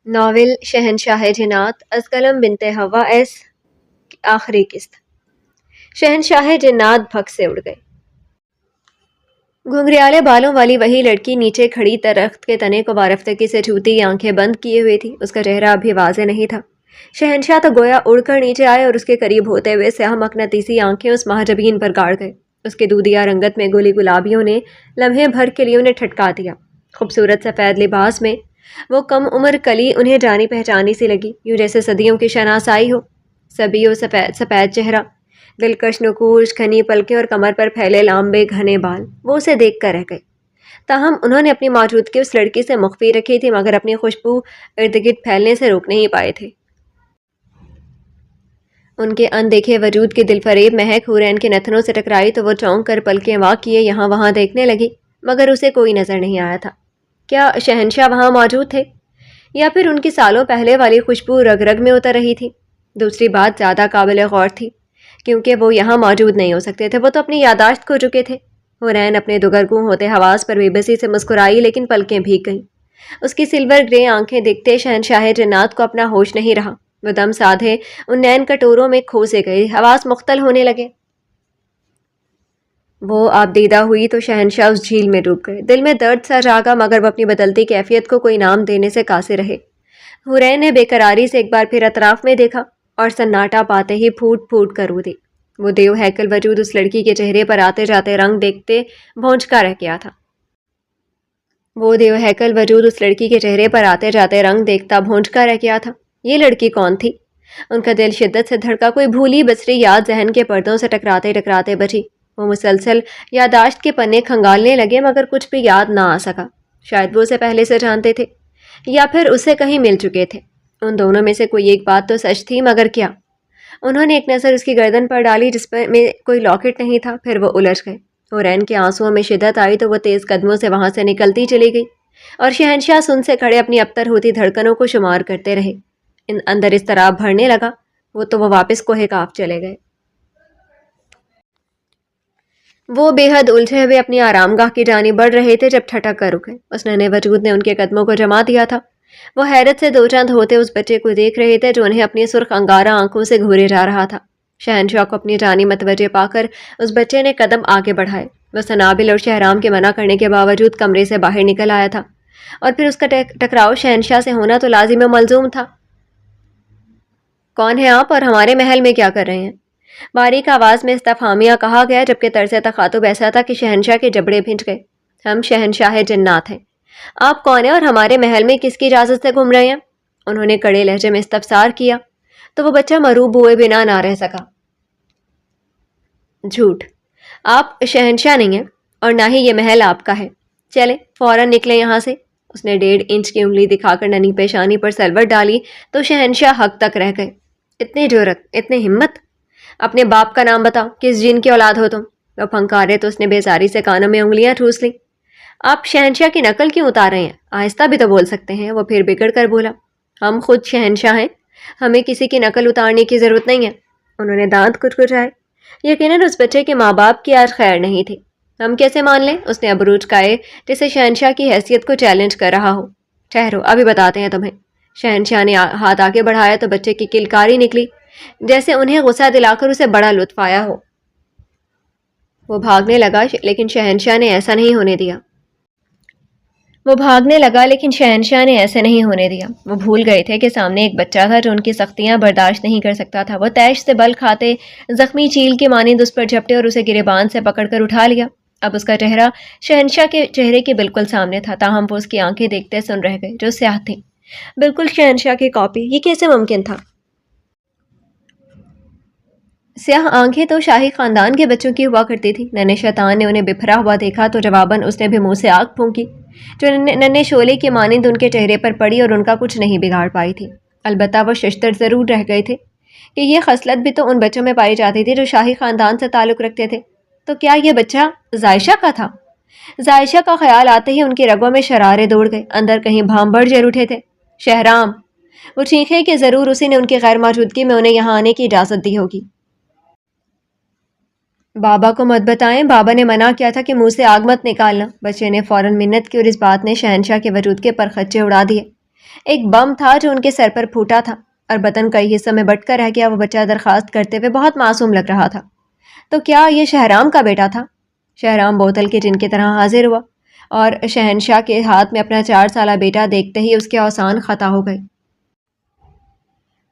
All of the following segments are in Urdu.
ناول شہنشاہ جنات از قلم بنت ہوا ایس کی آخری قسط۔ شہنشاہ جنات بھگ سے اڑ گئے۔ گھنگریالے بالوں والی وہی لڑکی نیچے کھڑی درخت کے تنے کو وارفتگی سے چھوتی آنکھیں بند کیے ہوئے تھی۔ اس کا چہرہ ابھی واضح نہیں تھا۔ شہنشاہ تو گویا اڑ کر نیچے آئے اور اس کے قریب ہوتے ہوئے سیاہ مقناطیسی آنکھیں اس مہاجبین پر گاڑ گئے۔ اس کی دودھیا رنگت میں گلی گلابیوں نے لمحے بھر کے لیے انہیں ٹھٹکا دیا۔ خوبصورت سفید لباس میں وہ کم عمر کلی انہیں جانی پہچانی سی لگی، یوں جیسے صدیوں کی شناسائی ہو۔ سبیو سفید چہرہ، دلکش نقوش، گھنی پلکیں اور کمر پر پھیلے لامبے گھنے بال، وہ اسے دیکھ کر رہ گئے۔ تاہم انہوں نے اپنی موجودگی اس لڑکی سے مخفی رکھی تھی، مگر اپنی خوشبو ارد گرد پھیلنے سے روک نہیں پائے تھے۔ ان کے اندیکھے وجود کی دل فریب مہک حورین کے نتنوں سے ٹکرائی تو وہ چونک کر پلکیں وا کیے یہاں وہاں دیکھنے لگی، مگر اسے کوئی نظر نہیں آیا تھا۔ کیا شہنشاہ وہاں موجود تھے، یا پھر ان کی سالوں پہلے والی خوشبو رگ رگ میں اتر رہی تھی؟ دوسری بات زیادہ قابل غور تھی، کیونکہ وہ یہاں موجود نہیں ہو سکتے تھے، وہ تو اپنی یاداشت کھو چکے تھے۔ حورین اپنے دگرگوں ہوتے حواس پر بے بسی سے مسکرائی، لیکن پلکیں بھیگ گئیں۔ اس کی سلور گرے آنکھیں دیکھتے شہنشاہ جنات کو اپنا ہوش نہیں رہا۔ وہ دم سادھے ان نین کٹوروں میں کھو سے گئے، حواس مختل ہونے لگے۔ وہ آبدیدہ ہوئی تو شہنشاہ اس جھیل میں ڈوب گئے۔ دل میں درد سا جاگا، مگر وہ اپنی بدلتی کیفیت کو کوئی نام دینے سے قاصر رہے۔ حورین نے بے قراری سے ایک بار پھر اطراف میں دیکھا اور سناٹا پاتے ہی پھوٹ پھوٹ کر رو دی۔ وہ دیو ہیکل وجود اس لڑکی کے چہرے پر آتے جاتے رنگ دیکھتے بھونچکا رہ گیا تھا۔ وہ دیو ہیکل وجود اس لڑکی کے چہرے پر آتے جاتے رنگ دیکھتا بھونچکا رہ گیا تھا۔ یہ لڑکی کون تھی؟ ان کا دل شدت سے دھڑکا، کوئی بھولی بسری یاد ذہن کے پردوں سے ٹکراتے ٹکراتے بچی۔ وہ مسلسل یاداشت کے پنے کھنگالنے لگے، مگر کچھ بھی یاد نہ آ سکا۔ شاید وہ اسے پہلے سے جانتے تھے، یا پھر اسے کہیں مل چکے تھے۔ ان دونوں میں سے کوئی ایک بات تو سچ تھی، مگر کیا؟ انہوں نے ایک نظر اس کی گردن پر ڈالی جس میں کوئی لاکٹ نہیں تھا، پھر وہ الجھ گئے۔ حورین کے آنسوؤں میں شدت آئی تو وہ تیز قدموں سے وہاں سے نکلتی چلی گئی، اور شہنشاہ سن سے کھڑے اپنی ابتر ہوتی دھڑکنوں کو شمار کرتے رہے۔ اندر اضطراب بھرنے لگا، وہ واپس کوہ کاف چلے گئے۔ وہ بے حد الجھے ہوئے اپنی آرام گاہ کی جانب بڑھ رہے تھے جب ٹھٹک کر رکے۔ اس ننھے وجود نے ان کے قدموں کو جما دیا تھا۔ وہ حیرت سے دو چند ہوتے اس بچے کو دیکھ رہے تھے جو انہیں اپنی سرخ انگارہ آنکھوں سے گھورے جا رہا تھا۔ شہنشاہ کو اپنی جانب متوجہ پا کر اس بچے نے قدم آگے بڑھائے۔ وہ سنابل اور شہرام کے منع کرنے کے باوجود کمرے سے باہر نکل آیا تھا، اور پھر اس کا ٹکراؤ شہنشاہ سے ہونا تو لازم و ملزوم تھا۔ کون ہیں آپ اور ہمارے محل میں کیا کر رہے ہیں؟ باریک آواز میں استفہامیہ کہا گیا، جبکہ طرز تخاطب ایسا تھا کہ شہنشاہ کے جبڑے بھنج گئے۔ ہم شہنشاہ جنات ہیں۔ آپ کون ہیں اور ہمارے محل میں کس کی اجازت سے گھوم رہے ہیں؟ انہوں نے کڑے لہجے میں استفسار کیا، تو وہ بچہ مروب ہوئے بنا نہ رہ سکا۔ جھوٹ، آپ شہنشاہ نہیں ہیں اور نہ ہی یہ محل آپ کا ہے۔ چلیں فوراً نکلیں یہاں سے۔ اس نے 1.5 انچ کی انگلی دکھا کر ننھی پیشانی پر سلوٹ ڈالی تو شہنشاہ حق تک رہ گئے۔ اتنی جرأت، اتنی ہمت! اپنے باپ کا نام بتاؤ، کس جن کی اولاد ہو تم؟ وہ پھنکارے تو اس نے بیزاری سے کانوں میں انگلیاں ٹھوس لیں۔ آپ شہنشاہ کی نقل کیوں اتار رہے ہیں؟ آہستہ بھی تو بول سکتے ہیں۔ وہ پھر بگڑ کر بولا، ہم خود شہنشاہ ہیں، ہمیں کسی کی نقل اتارنے کی ضرورت نہیں ہے۔ انہوں نے دانت کچکچائے۔ یقیناً اس بچے کے ماں باپ کی آج خیر نہیں تھی۔ ہم کیسے مان لیں؟ اس نے ابرو چکائے جسے شہنشاہ کی حیثیت کو چیلنج کر رہا ہو۔ ٹھہرو، ابھی بتاتے ہیں تمہیں۔ شہنشاہ نے ہاتھ آگے بڑھایا تو بچے کی کلکاری نکلی، جیسے انہیں غصہ دلا کر اسے بڑا لطف آیا ہو۔ وہ بھاگنے لگا لیکن شہنشاہ نے ایسا نہیں ہونے دیا۔ وہ بھول گئے تھے کہ سامنے ایک بچہ تھا جو ان کی سختیاں برداشت نہیں کر سکتا تھا۔ وہ تیش سے بل کھاتے زخمی چیل کے مانند اس پر جھپٹے اور اسے گریبان سے پکڑ کر اٹھا لیا۔ اب اس کا چہرہ شہنشاہ کے چہرے کے بالکل سامنے تھا، تاہم وہ اس کی آنکھیں دیکھتے سن رہ گئے جو سیاہ تھیں، بالکل شہنشاہ کی کاپی۔ یہ کیسے ممکن تھا؟ سیاہ آنکھیں تو شاہی خاندان کے بچوں کی ہوا کرتی تھی۔ ننھے شیطان نے انہیں بپھرا ہوا دیکھا تو جواباً اس نے بھی منہ سے آگ پھونکی جو ننھے شعلے کے مانند ان کے چہرے پر پڑی اور ان کا کچھ نہیں بگاڑ پائی تھی۔ البتہ وہ ششدر ضرور رہ گئے تھے کہ یہ خصلت بھی تو ان بچوں میں پائی جاتی تھی جو شاہی خاندان سے تعلق رکھتے تھے۔ تو کیا یہ بچہ زائشہ کا تھا؟ زائشہ کا خیال آتے ہی ان کی رگوں میں شرارے دوڑ گئے، اندر کہیں بھانبھڑ جل اٹھے تھے۔ شہرام! وہ چیخے کہ ضرور اسی نے ان کی غیر موجودگی میں انہیں یہاں آنے کی اجازت دی ہوگی۔ بابا کو مت بتائیں، بابا نے منع کیا تھا کہ منہ سے آگ مت نکالنا۔ بچے نے فوراً منت کی اور اس بات نے شہنشاہ کے وجود کے پرخچے اڑا دیے۔ ایک بم تھا جو ان کے سر پر پھوٹا تھا اور بدن کئی حصوں میں بٹ کر رہ گیا۔ وہ بچہ درخواست کرتے ہوئے بہت معصوم لگ رہا تھا۔ تو کیا یہ شہرام کا بیٹا تھا؟ شہرام بوتل کے جن کی طرح حاضر ہوا اور شہنشاہ کے ہاتھ میں اپنا 4 سالہ بیٹا دیکھتے ہی اس کے اوسان خطا ہو گئے۔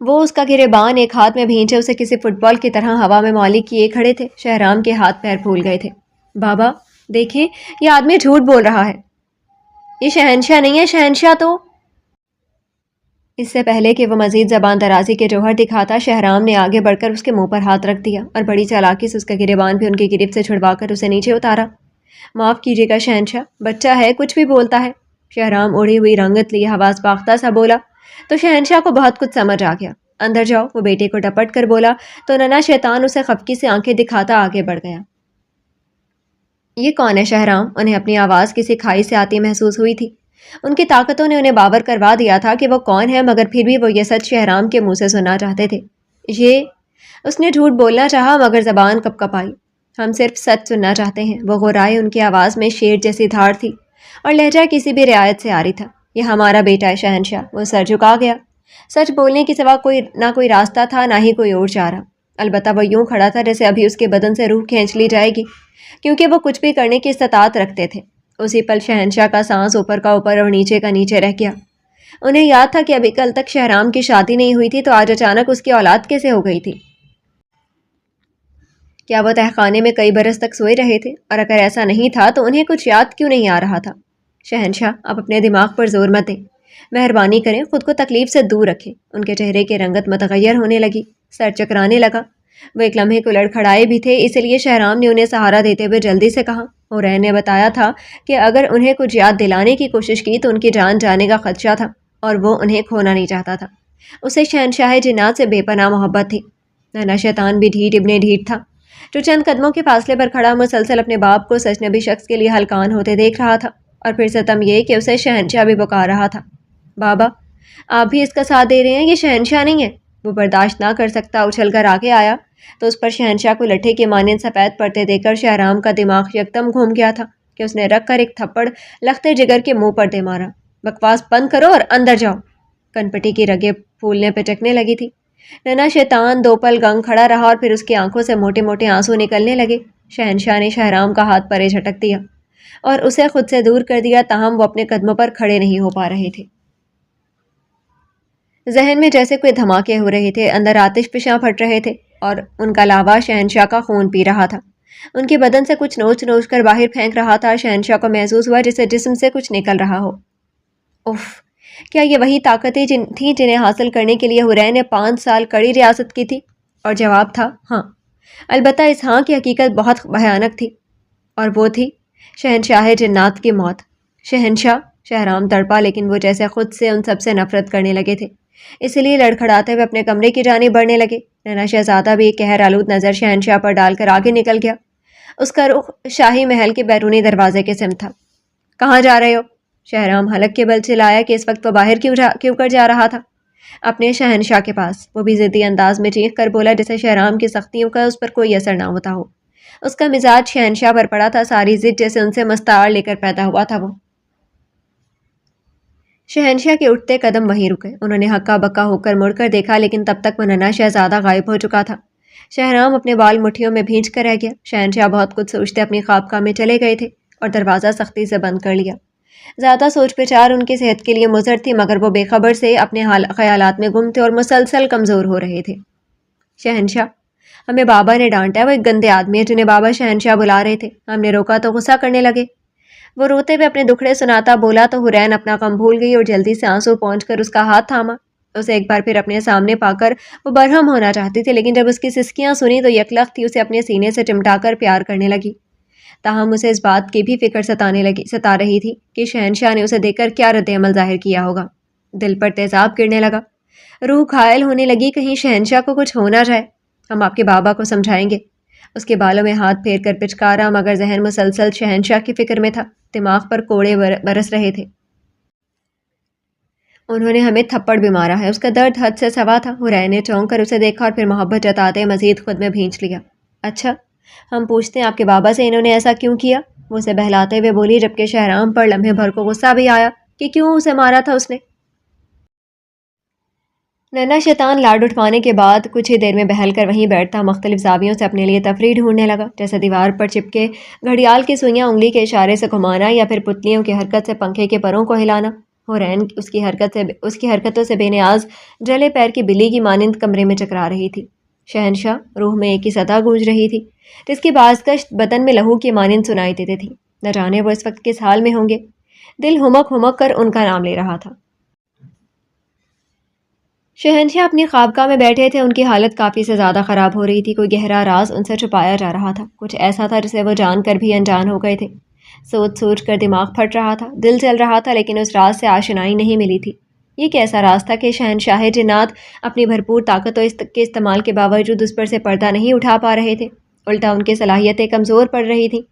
وہ اس کا گریبان ایک ہاتھ میں بھینچے اسے کسی فٹ بال کی طرح ہوا میں معلق کیے کھڑے تھے۔ شہرام کے ہاتھ پیر پھول گئے تھے۔ بابا دیکھیں، یہ آدمی جھوٹ بول رہا ہے، یہ شہنشاہ نہیں ہے، شہنشاہ تو… اس سے پہلے کہ وہ مزید زبان درازی کے جوہر دکھاتا، شہرام نے آگے بڑھ کر اس کے منہ پر ہاتھ رکھ دیا اور بڑی چالاکی سے اس کا گریبان بھی ان کی گرفت سے چھڑوا کر اسے نیچے اتارا۔ معاف کیجیے گا شہنشاہ، بچہ ہے، کچھ بھی بولتا ہے۔ شہرام اڑی ہوئی رنگت لیے حواس باختہ سا بولا تو شہنشاہ کو بہت کچھ سمجھ آ گیا۔ اندر جاؤ، وہ بیٹے کو ڈپٹ کر بولا تو ننا شیطان اسے خفکی سے آنکھیں دکھاتا آگے بڑھ گیا۔ یہ کون ہے شہرام؟ انہیں اپنی آواز کسی کھائی سے آتی محسوس ہوئی تھی۔ ان کی طاقتوں نے انہیں باور کروا دیا تھا کہ وہ کون ہے، مگر پھر بھی وہ یہ سچ شہرام کے منہ سے سننا چاہتے تھے۔ یہ… اس نے جھوٹ بولنا چاہا مگر زبان کپ کپ آئی۔ ہم صرف سچ سننا چاہتے ہیں، وہ غرائے۔ ان کی آواز میں شیر جیسی دھاڑ تھی اور لہجہ کسی بھی رعایت سے آ رہی تھا۔ یہ ہمارا بیٹا ہے شہنشاہ۔ وہ سر جھکا گیا۔ سچ بولنے کے سوا نہ کوئی راستہ تھا، نہ ہی کوئی اور چارہ۔ البتہ وہ یوں کھڑا تھا جیسے ابھی اس کے بدن سے روح کھینچ لی جائے گی، کیونکہ وہ کچھ بھی کرنے کی استطاعت رکھتے تھے۔ اسی پل شہنشاہ کا سانس اوپر کا اوپر اور نیچے کا نیچے رہ گیا۔ انہیں یاد تھا کہ ابھی کل تک شہرام کی شادی نہیں ہوئی تھی، تو آج اچانک اس کی اولاد کیسے ہو گئی تھی؟ کیا وہ تہخانے میں کئی برس تک سوئے رہے تھے؟ اور اگر ایسا نہیں تھا تو انہیں کچھ یاد کیوں نہیں آ رہا تھا؟ شہنشاہ، آپ اپنے دماغ پر زور مت دیں، مہربانی کریں، خود کو تکلیف سے دور رکھیں۔ ان کے چہرے کی رنگت متغیر ہونے لگی، سر چکرانے لگا۔ وہ ایک لمحے کو لڑکھڑائے بھی تھے، اس لیے شہرام نے انہیں سہارا دیتے ہوئے جلدی سے کہا۔ حورین نے بتایا تھا کہ اگر انہیں کچھ یاد دلانے کی کوشش کی تو ان کی جان جانے کا خدشہ تھا، اور وہ انہیں کھونا نہیں چاہتا تھا۔ اسے شہنشاہ جنات سے بے پناہ محبت تھی۔ نانا شیطان بھی ڈھیٹ ابن ڈھیٹ تھا، جو چند قدموں کے فاصلے پر کھڑا مسلسل اپنے باپ کو سچ نبی شخص کے لیے ہلکان ہوتے دیکھ رہا تھا، اور پھر ستم یہ کہ اسے شہنشاہ بھی پکار رہا تھا۔ بابا، آپ بھی اس کا ساتھ دے رہے ہیں، یہ شہنشاہ نہیں ہے۔ وہ برداشت نہ کر سکتا اچھل کر آگے آیا تو اس پر شہنشاہ کو لٹھے کے مانند سفید پڑتے دے کر شہرام کا دماغ یکدم گھوم گیا تھا کہ اس نے رکھ کر ایک تھپڑ لختے جگر کے منہ پر دے مارا۔ بکواس بند کرو اور اندر جاؤ۔ کنپٹی کی رگیں پھولنے پچکنے لگی تھی۔ ننا شیطان 2 پل گنگ کھڑا رہا اور پھر اس کی آنکھوں سے موٹے موٹے آنسو نکلنے لگے۔ شہنشاہ نے شہرام کا ہاتھ پرے جھٹک دیا اور اسے خود سے دور کر دیا، تاہم وہ اپنے قدموں پر کھڑے نہیں ہو پا رہے تھے۔ ذہن میں جیسے کوئی دھماکے ہو رہے تھے، اندر آتش فشاں پھٹ رہے تھے، اور ان کا لاوا شہنشاہ کا خون پی رہا تھا۔ ان کے بدن سے کچھ نوچ نوچ کر باہر پھینک رہا تھا۔ شہنشاہ کو محسوس ہوا جسے جسم سے کچھ نکل رہا ہو۔ اف، کیا یہ وہی طاقتیں تھیں جنہیں حاصل کرنے کے لیے حورین نے 5 سال کڑی ریاست کی تھی؟ اور جواب تھا ہاں۔ البتہ اس ہاں کی حقیقت بہت بھیانک تھی، اور وہ تھی شہنشاہ جنات کی موت۔ شہنشاہ… شہرام تڑپا، لیکن وہ جیسے خود سے ان سب سے نفرت کرنے لگے تھے، اس لیے لڑکھڑاتے ہوئے اپنے کمرے کی جانب بڑھنے لگے۔ نانا شہزادہ بھی ایک قہر آلود نظر شہنشاہ پر ڈال کر آگے نکل گیا۔ اس کا رخ شاہی محل کے بیرونی دروازے کے سمت تھا۔ کہاں جا رہے ہو؟ شہرام حلق کے بل چلایا کہ اس وقت وہ باہر کیوں کر جا رہا تھا؟ اپنے شہنشاہ کے پاس، وہ بھی ضدی انداز میں چیخ کر بولا جیسے شہرام کی سختیوں کا اس پر کوئی اثر نہ ہوتا ہو۔ اس کا مزاج شہنشاہ پر پڑا تھا، ساری ضد جیسے ان سے مستعار لے کر پیدا ہوا تھا۔ وہ شہنشاہ کے اٹھتے قدم وہیں رکے۔ انہوں نے ہکا بکا ہو کر مڑ کر دیکھا، لیکن تب تک وہ ننا شہزادہ غائب ہو چکا تھا۔ شہرام اپنے بال مٹھیوں میں بھینچ کر رہ گیا۔ شہنشاہ بہت کچھ سوچتے اپنی خوابگاہ میں چلے گئے تھے اور دروازہ سختی سے بند کر لیا۔ زیادہ سوچ بچار ان کی صحت کے لیے مضر تھی، مگر وہ بے خبر سے اپنے خیالات میں گم تھے اور مسلسل کمزور ہو رہے تھے۔ شہنشاہ، ہمیں بابا نے ڈانٹا ہے، وہ ایک گندے آدمی ہے جنہیں بابا شہنشاہ بلا رہے تھے۔ ہم نے روکا تو غصہ کرنے لگے۔ وہ روتے ہوئے اپنے دکھڑے سناتا بولا تو حورین اپنا غم بھول گئی اور جلدی سے آنسو پہنچ کر اس کا ہاتھ تھاما۔ اسے ایک بار پھر اپنے سامنے پا کر وہ برہم ہونا چاہتی تھی، لیکن جب اس کی سسکیاں سنی تو یکلخت ہی اسے اپنے سینے سے چمٹا کر پیار کرنے لگی۔ تاہم اسے اس بات کی بھی فکر ستا رہی تھی کہ شہنشاہ نے اسے دیکھ کر کیا رد عمل ظاہر کیا ہوگا۔ دل پر تیزاب گرنے لگا، روح گھائل ہونے لگی، کہیں شہنشاہ کو کچھ ہو نہ جائے۔ ہم آپ کے بابا کو سمجھائیں گے۔ اس کے بالوں میں ہاتھ پھیر کر پچکارا، مگر ذہن مسلسل شہنشاہ کی فکر میں تھا۔ دماغ پر کوڑے برس رہے تھے۔ انہوں نے ہمیں تھپڑ بھی مارا ہے۔ اس کا درد حد سے سوا تھا۔ حورین نے چونک کر اسے دیکھا اور پھر محبت جتاتے مزید خود میں بھینچ لیا۔ اچھا، ہم پوچھتے ہیں آپ کے بابا سے انہوں نے ایسا کیوں کیا؟ وہ اسے بہلاتے ہوئے بولی، جبکہ شہرام پر لمحے بھر کو غصہ بھی آیا کہ کیوں اسے مارا تھا اس نے۔ ننا شیطان لاڈ اٹھوانے کے بعد کچھ ہی دیر میں بہل کر وہیں بیٹھتا مختلف زاویوں سے اپنے لیے تفریح ڈھونڈنے لگا، جیسے دیوار پر چپکے گھڑیال کی سوئیاں انگلی کے اشارے سے گھمانا یا پھر پتلیوں کی حرکت سے پنکھے کے پروں کو ہلانا۔ حورین اس کی حرکتوں سے بے نیاز جلے پیر کی بلی کی مانند کمرے میں چکرا رہی تھی۔ شہنشاہ روح میں ایک ہی صدا گونج رہی تھی، جس کی بازگشت بدن میں لہو کی مانند سنائی دیتی تھی۔ نہ جانے وہ اس وقت کس حال میں ہوں گے۔ دل ہمک ہمک کر ان کا نام لے رہا تھا۔ شہنشاہ اپنی خوابگاہ میں بیٹھے تھے، ان کی حالت کافی سے زیادہ خراب ہو رہی تھی، کوئی گہرا راز ان سے چھپایا جا رہا تھا، کچھ ایسا تھا جسے وہ جان کر بھی انجان ہو گئے تھے۔ سوچ سوچ کر دماغ پھٹ رہا تھا، دل جل رہا تھا، لیکن اس راز سے آشنائی نہیں ملی تھی۔ یہ کیسا راز تھا کہ شہنشاہ جنات اپنی بھرپور طاقت کے استعمال کے باوجود اس پر سے پردہ نہیں اٹھا پا رہے تھے، الٹا ان کی صلاحیتیں کمزور پڑ رہی تھیں۔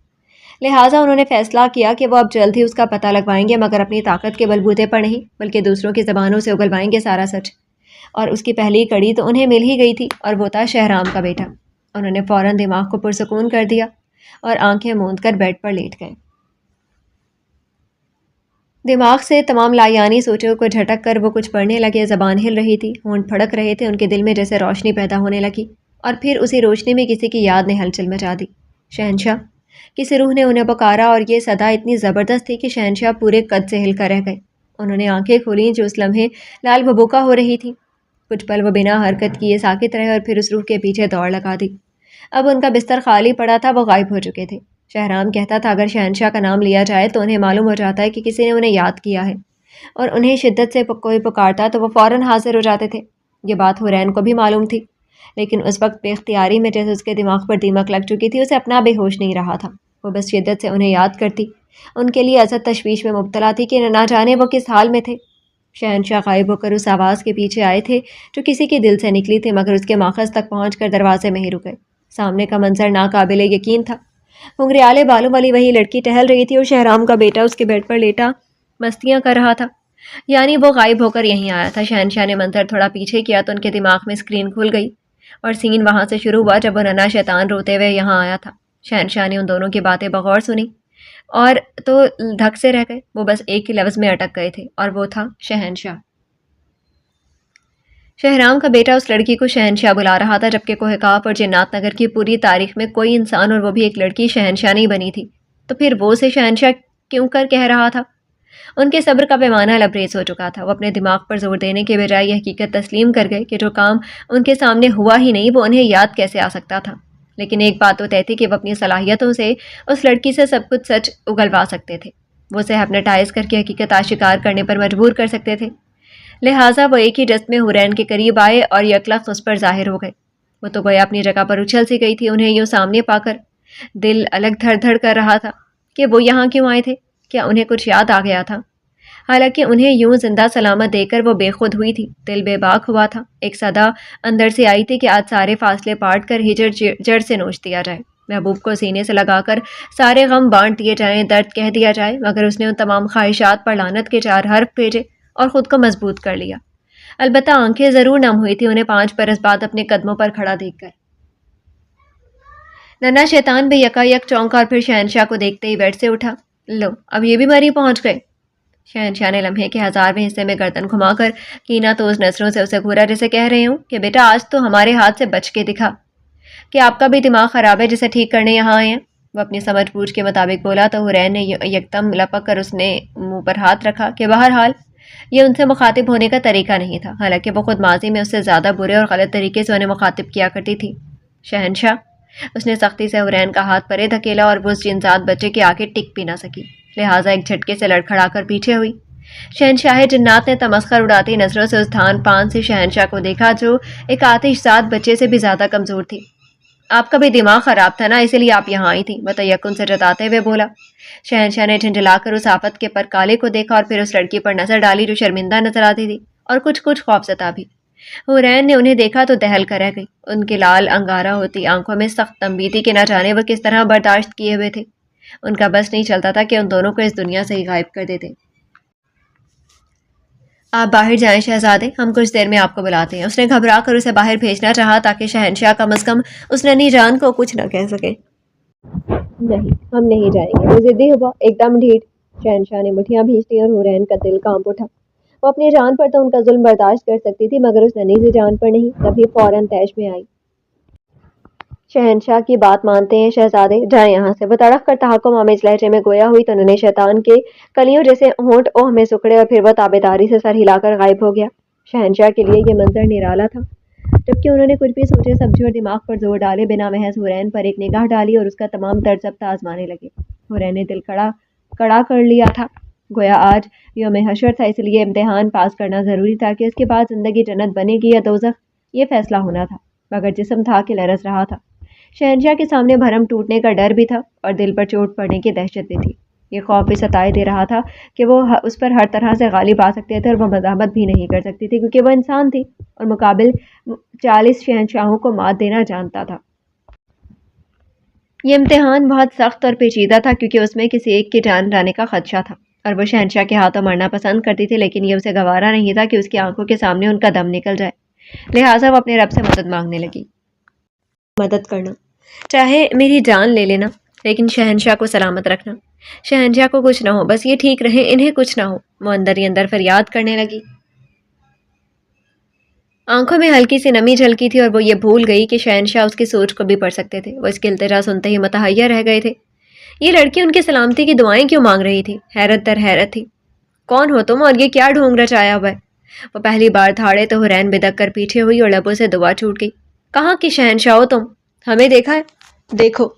لہٰذا انہوں نے فیصلہ کیا کہ وہ اب جلد ہی اس کا پتہ لگوائیں گے، مگر اپنی طاقت کے بلبوتے پر نہیں، بلکہ دوسروں کی زبانوں سے اگلوائیں گے سارا سچ۔ اور اس کی پہلی کڑی تو انہیں مل ہی گئی تھی، اور وہ تھا شہرام کا بیٹا۔ انہوں نے فوراً دماغ کو پرسکون کر دیا اور آنکھیں موند کر بیڈ پر لیٹ گئے۔ دماغ سے تمام لایانی سوچوں کو جھٹک کر وہ کچھ پڑھنے لگے، زبان ہل رہی تھی، ہونٹ پھڑک رہے تھے، ان کے دل میں جیسے روشنی پیدا ہونے لگی، اور پھر اسی روشنی میں کسی کی یاد نے ہلچل مچا دی۔ شہنشاہ! کسی روح نے انہیں پکارا، اور یہ صدا اتنی زبردست تھی کہ شہنشاہ پورے قد سے ہل کر رہ گئے۔ انہوں نے آنکھیں کھولیں جو اس لمحے لال ببوکا ہو رہی تھی۔ کچھ پل وہ بنا حرکت کیے ساکت رہے اور پھر اس روح کے پیچھے دوڑ لگا دی۔ اب ان کا بستر خالی پڑا تھا، وہ غائب ہو چکے تھے۔ شہرام کہتا تھا اگر شہنشاہ کا نام لیا جائے تو انہیں معلوم ہو جاتا ہے کہ کسی نے انہیں یاد کیا ہے، اور انہیں شدت سے کوئی پکارتا تو وہ فوراً حاضر ہو جاتے تھے۔ یہ بات حورین کو بھی معلوم تھی، لیکن اس وقت بے اختیاری میں جیسے اس کے دماغ پر دیمک لگ چکی تھی، اسے اپنا بے ہوش نہیں رہا تھا۔ وہ بس شدت سے انہیں یاد کرتی، ان کے لیے ازد تشویش میں مبتلا تھی کہ نہ جانے وہ کس حال میں تھے۔ شہنشاہ غائب ہو کر اس آواز کے پیچھے آئے تھے جو کسی کے دل سے نکلی تھی، مگر اس کے ماخذ تک پہنچ کر دروازے میں ہی رکے۔ سامنے کا منظر ناقابل یقین تھا۔ گھنگریالے بالوں والی وہی لڑکی ٹہل رہی تھی، اور شہرام کا بیٹا اس کے بیڈ پر لیٹا مستیاں کر رہا تھا، یعنی وہ غائب ہو کر یہیں آیا تھا۔ شہنشاہ نے منظر تھوڑا پیچھے کیا تو ان کے دماغ میں اسکرین کھل گئی، اور سین وہاں سے شروع ہوا جب وہ ننا شیطان روتے ہوئے یہاں آیا تھا۔ شہنشاہ نے ان دونوں کی باتیں بغور سنی اور تو دھک سے رہ گئے، وہ بس ایک ہی لفظ میں اٹک گئے تھے، اور وہ تھا شہنشاہ۔ شہرام کا بیٹا اس لڑکی کو شہنشاہ بلا رہا تھا، جبکہ کوہ کاف اور جنات نگر کی پوری تاریخ میں کوئی انسان، اور وہ بھی ایک لڑکی، شہنشاہ نہیں بنی تھی۔ تو پھر وہ اسے شہنشاہ کیوں کر کہہ رہا تھا؟ ان کے صبر کا پیمانہ لبریز ہو چکا تھا۔ وہ اپنے دماغ پر زور دینے کے بجائے یہ حقیقت تسلیم کر گئے کہ جو کام ان کے سامنے ہوا ہی نہیں، وہ انہیں یاد کیسے آ سکتا تھا۔ لیکن ایک بات تو طے تھی کہ وہ اپنی صلاحیتوں سے اس لڑکی سے سب کچھ سچ اگلوا سکتے تھے، وہ اسے ہپنوٹائز کر کے حقیقت آشکار کرنے پر مجبور کر سکتے تھے۔ لہٰذا وہ ایک ہی جست میں حورین کے قریب آئے اور یکلخت اس پر ظاہر ہو گئے۔ وہ تو گویا اپنی جگہ پر اچھل سی گئی تھی، انہیں یوں سامنے پا کر دل الگ دھڑ دھڑ کر رہا تھا کہ وہ یہاں کیوں آئے تھے، کیا انہیں کچھ یاد آ گیا تھا؟ حالانکہ انہیں یوں زندہ سلامت دے کر وہ بے خود ہوئی تھی، دل بے باک ہوا تھا۔ ایک صدا اندر سے آئی تھی کہ آج سارے فاصلے پاٹ کر ہجر جڑ سے نوچ دیا جائے، محبوب کو سینے سے لگا کر سارے غم بانٹ دیے جائیں، درد کہہ دیا جائے، مگر اس نے ان تمام خواہشات پر لعنت کے 4 حرف بھیجے اور خود کو مضبوط کر لیا۔ البتہ آنکھیں ضرور نم ہوئی تھی انہیں 5 برس بعد اپنے قدموں پر کھڑا دیکھ کر۔ ننا شیطان بھی یکا یک چونکا اور پھر شہنشاہ کو دیکھتے ہی بیڈ سے اٹھا۔ لو اب یہ بھی مری پہنچ گئے۔ شہنشاہ نے لمحے کے 1000ویں حصے میں گردن گھما کر کینہ توز نظروں سے اسے گھورا، جیسے کہہ رہے ہوں کہ بیٹا آج تو ہمارے ہاتھ سے بچ کے دکھا، کہ آپ کا بھی دماغ خراب ہے جسے ٹھیک کرنے یہاں آئے ہیں۔ وہ اپنی سمجھ بوجھ کے مطابق بولا تو حورین نے یکدم لپک کر اس نے منہ پر ہاتھ رکھا کہ بہرحال یہ ان سے مخاطب ہونے کا طریقہ نہیں تھا، حالانکہ وہ خود ماضی میں اس سے زیادہ برے اور غلط طریقے سے انہیں مخاطب کیا کرتی تھی۔ شہنشاہ! اس نے سختی سے حورین کا ہاتھ پرے دھکیلا، اور وہ اس جنزاد بچے کے آگے ٹک بھی نہ سکی، لہٰذا ایک جھٹکے سے لڑکھڑا کر پیچھے ہوئی۔ شہنشاہ جنات نے تمسخر اڑاتی نظروں سے اس دھان پان سے شہنشاہ کو دیکھا جو ایک آتش زاد بچے سے بھی زیادہ کمزور تھی۔ آپ کا بھی دماغ خراب تھا نا، اسی لیے آپ یہاں آئی تھی، وہ تیقن سے جتاتے ہوئے بولا۔ شہنشاہ نے جھنجھلا کر اس آفت کے پر کالے کو دیکھا اور پھر اس لڑکی پر نظر ڈالی جو شرمندہ نظر آتی تھی اور کچھ خوفزدہ بھی۔ حورین نے انہیں دیکھا تو دہل کر رہ گئی، ان کے لال انگارہ ہوتی آنکھوں میں سخت تنبی تھی کہ نہ جانے وہ کس طرح برداشت کیے ہوئے تھے۔ ان کا بس نہیں چلتا تھا کہ ان دونوں کو اس دنیا سے ہی غائب کر دیتے۔ آپ باہر جائیں شہزادے، ہم کچھ دیر میں آپ کو بلاتے ہیں۔ اس نے گھبرا کر اسے باہر بھیجنا چاہا تاکہ شہنشاہ کم از کم اس ننھی جان کو کچھ نہ کہہ سکے۔ نہیں، ہم نہیں جائیں گے، وہ ضدی ہوا، ایک دم ڈھیٹ۔ شہنشاہ نے مٹھیاں بھیج دی اور حورین کا دل کانپ اٹھا۔ وہ اپنی جان پر تو ان کا ظلم برداشت کر سکتی تھی مگر اس ننھی سی جان پر نہیں۔ تبھی فوراً طیش میں آئی۔ شہنشاہ کی بات مانتے ہیں شہزادے، جائیں یہاں سے۔ وہ تڑپ کر تحکم آمیز لہجے میں گویا ہوئی تو انہوں نے شیطان کے کلیوں جیسے ہونٹ اوہ میں سکڑے اور پھر وہ تابعداری سے سر ہلا کر غائب ہو گیا۔ شہنشاہ کے لیے یہ منظر نرالا تھا، جبکہ انہوں نے کچھ بھی سوچے سمجھے اور دماغ پر زور ڈالے بنا محض حورین پر ایک نگاہ ڈالی اور اس کا تمام طرز ضبط آزمانے لگے۔ حورین نے دل کڑا کر لیا تھا، گویا آج یوم حشر تھا، اس لیے امتحان پاس کرنا ضروری تھا کہ اس کے بعد زندگی جنت بنے گی یا دوزخ، یہ فیصلہ ہونا تھا۔ مگر جسم تھا کہ لرز رہا تھا۔ شہنشاہ کے سامنے بھرم ٹوٹنے کا ڈر بھی تھا اور دل پر چوٹ پڑنے کی دہشت بھی تھی۔ یہ خوف بھی ستائے دے رہا تھا کہ وہ اس پر ہر طرح سے غالب آ سکتے تھے اور وہ مزاحمت بھی نہیں کر سکتی تھی کیونکہ وہ انسان تھی اور مقابل 40 شہنشاہوں کو مات دینا جانتا تھا۔ یہ امتحان بہت سخت اور پیچیدہ تھا کیونکہ اس میں کسی ایک کی جان جانے کا خدشہ تھا اور وہ شہنشاہ کے ہاتھوں مرنا پسند کرتی تھی، لیکن یہ اسے گوارا نہیں تھا کہ اس کی آنکھوں کے سامنے ان کا دم نکل جائے۔ لہٰذا وہ اپنے رب سے مدد مانگنے لگی۔ مدد کرنا، چاہے میری جان لے لینا، لیکن شہنشاہ کو سلامت رکھنا۔ شہنشاہ کو کچھ نہ ہو، بس یہ ٹھیک رہیں، انہیں کچھ نہ ہو۔ وہ اندر ہی اندر فریاد کرنے لگی۔ آنکھوں میں ہلکی سی نمی جھلکی تھی اور وہ یہ بھول گئی کہ شہنشاہ اس کی سوچ کو بھی پڑھ سکتے تھے۔ وہ اس کی التجا سنتے ہی متحیر رہ گئے تھے۔ یہ لڑکی ان کی سلامتی کی دعائیں کیوں مانگ رہی تھی؟ حیرت در حیرت تھی۔ کون ہو تم اور یہ کیا ڈھونگ رچایا ہوا ہے؟ وہ پہلی بار دھاڑے تو حورین بدک کر پیچھے ہوئی اور لبوں سے دعا چھوٹ گئی۔ کہاں کی شہنشاہ ہو تم؟ ہمیں دیکھا ہے؟ دیکھو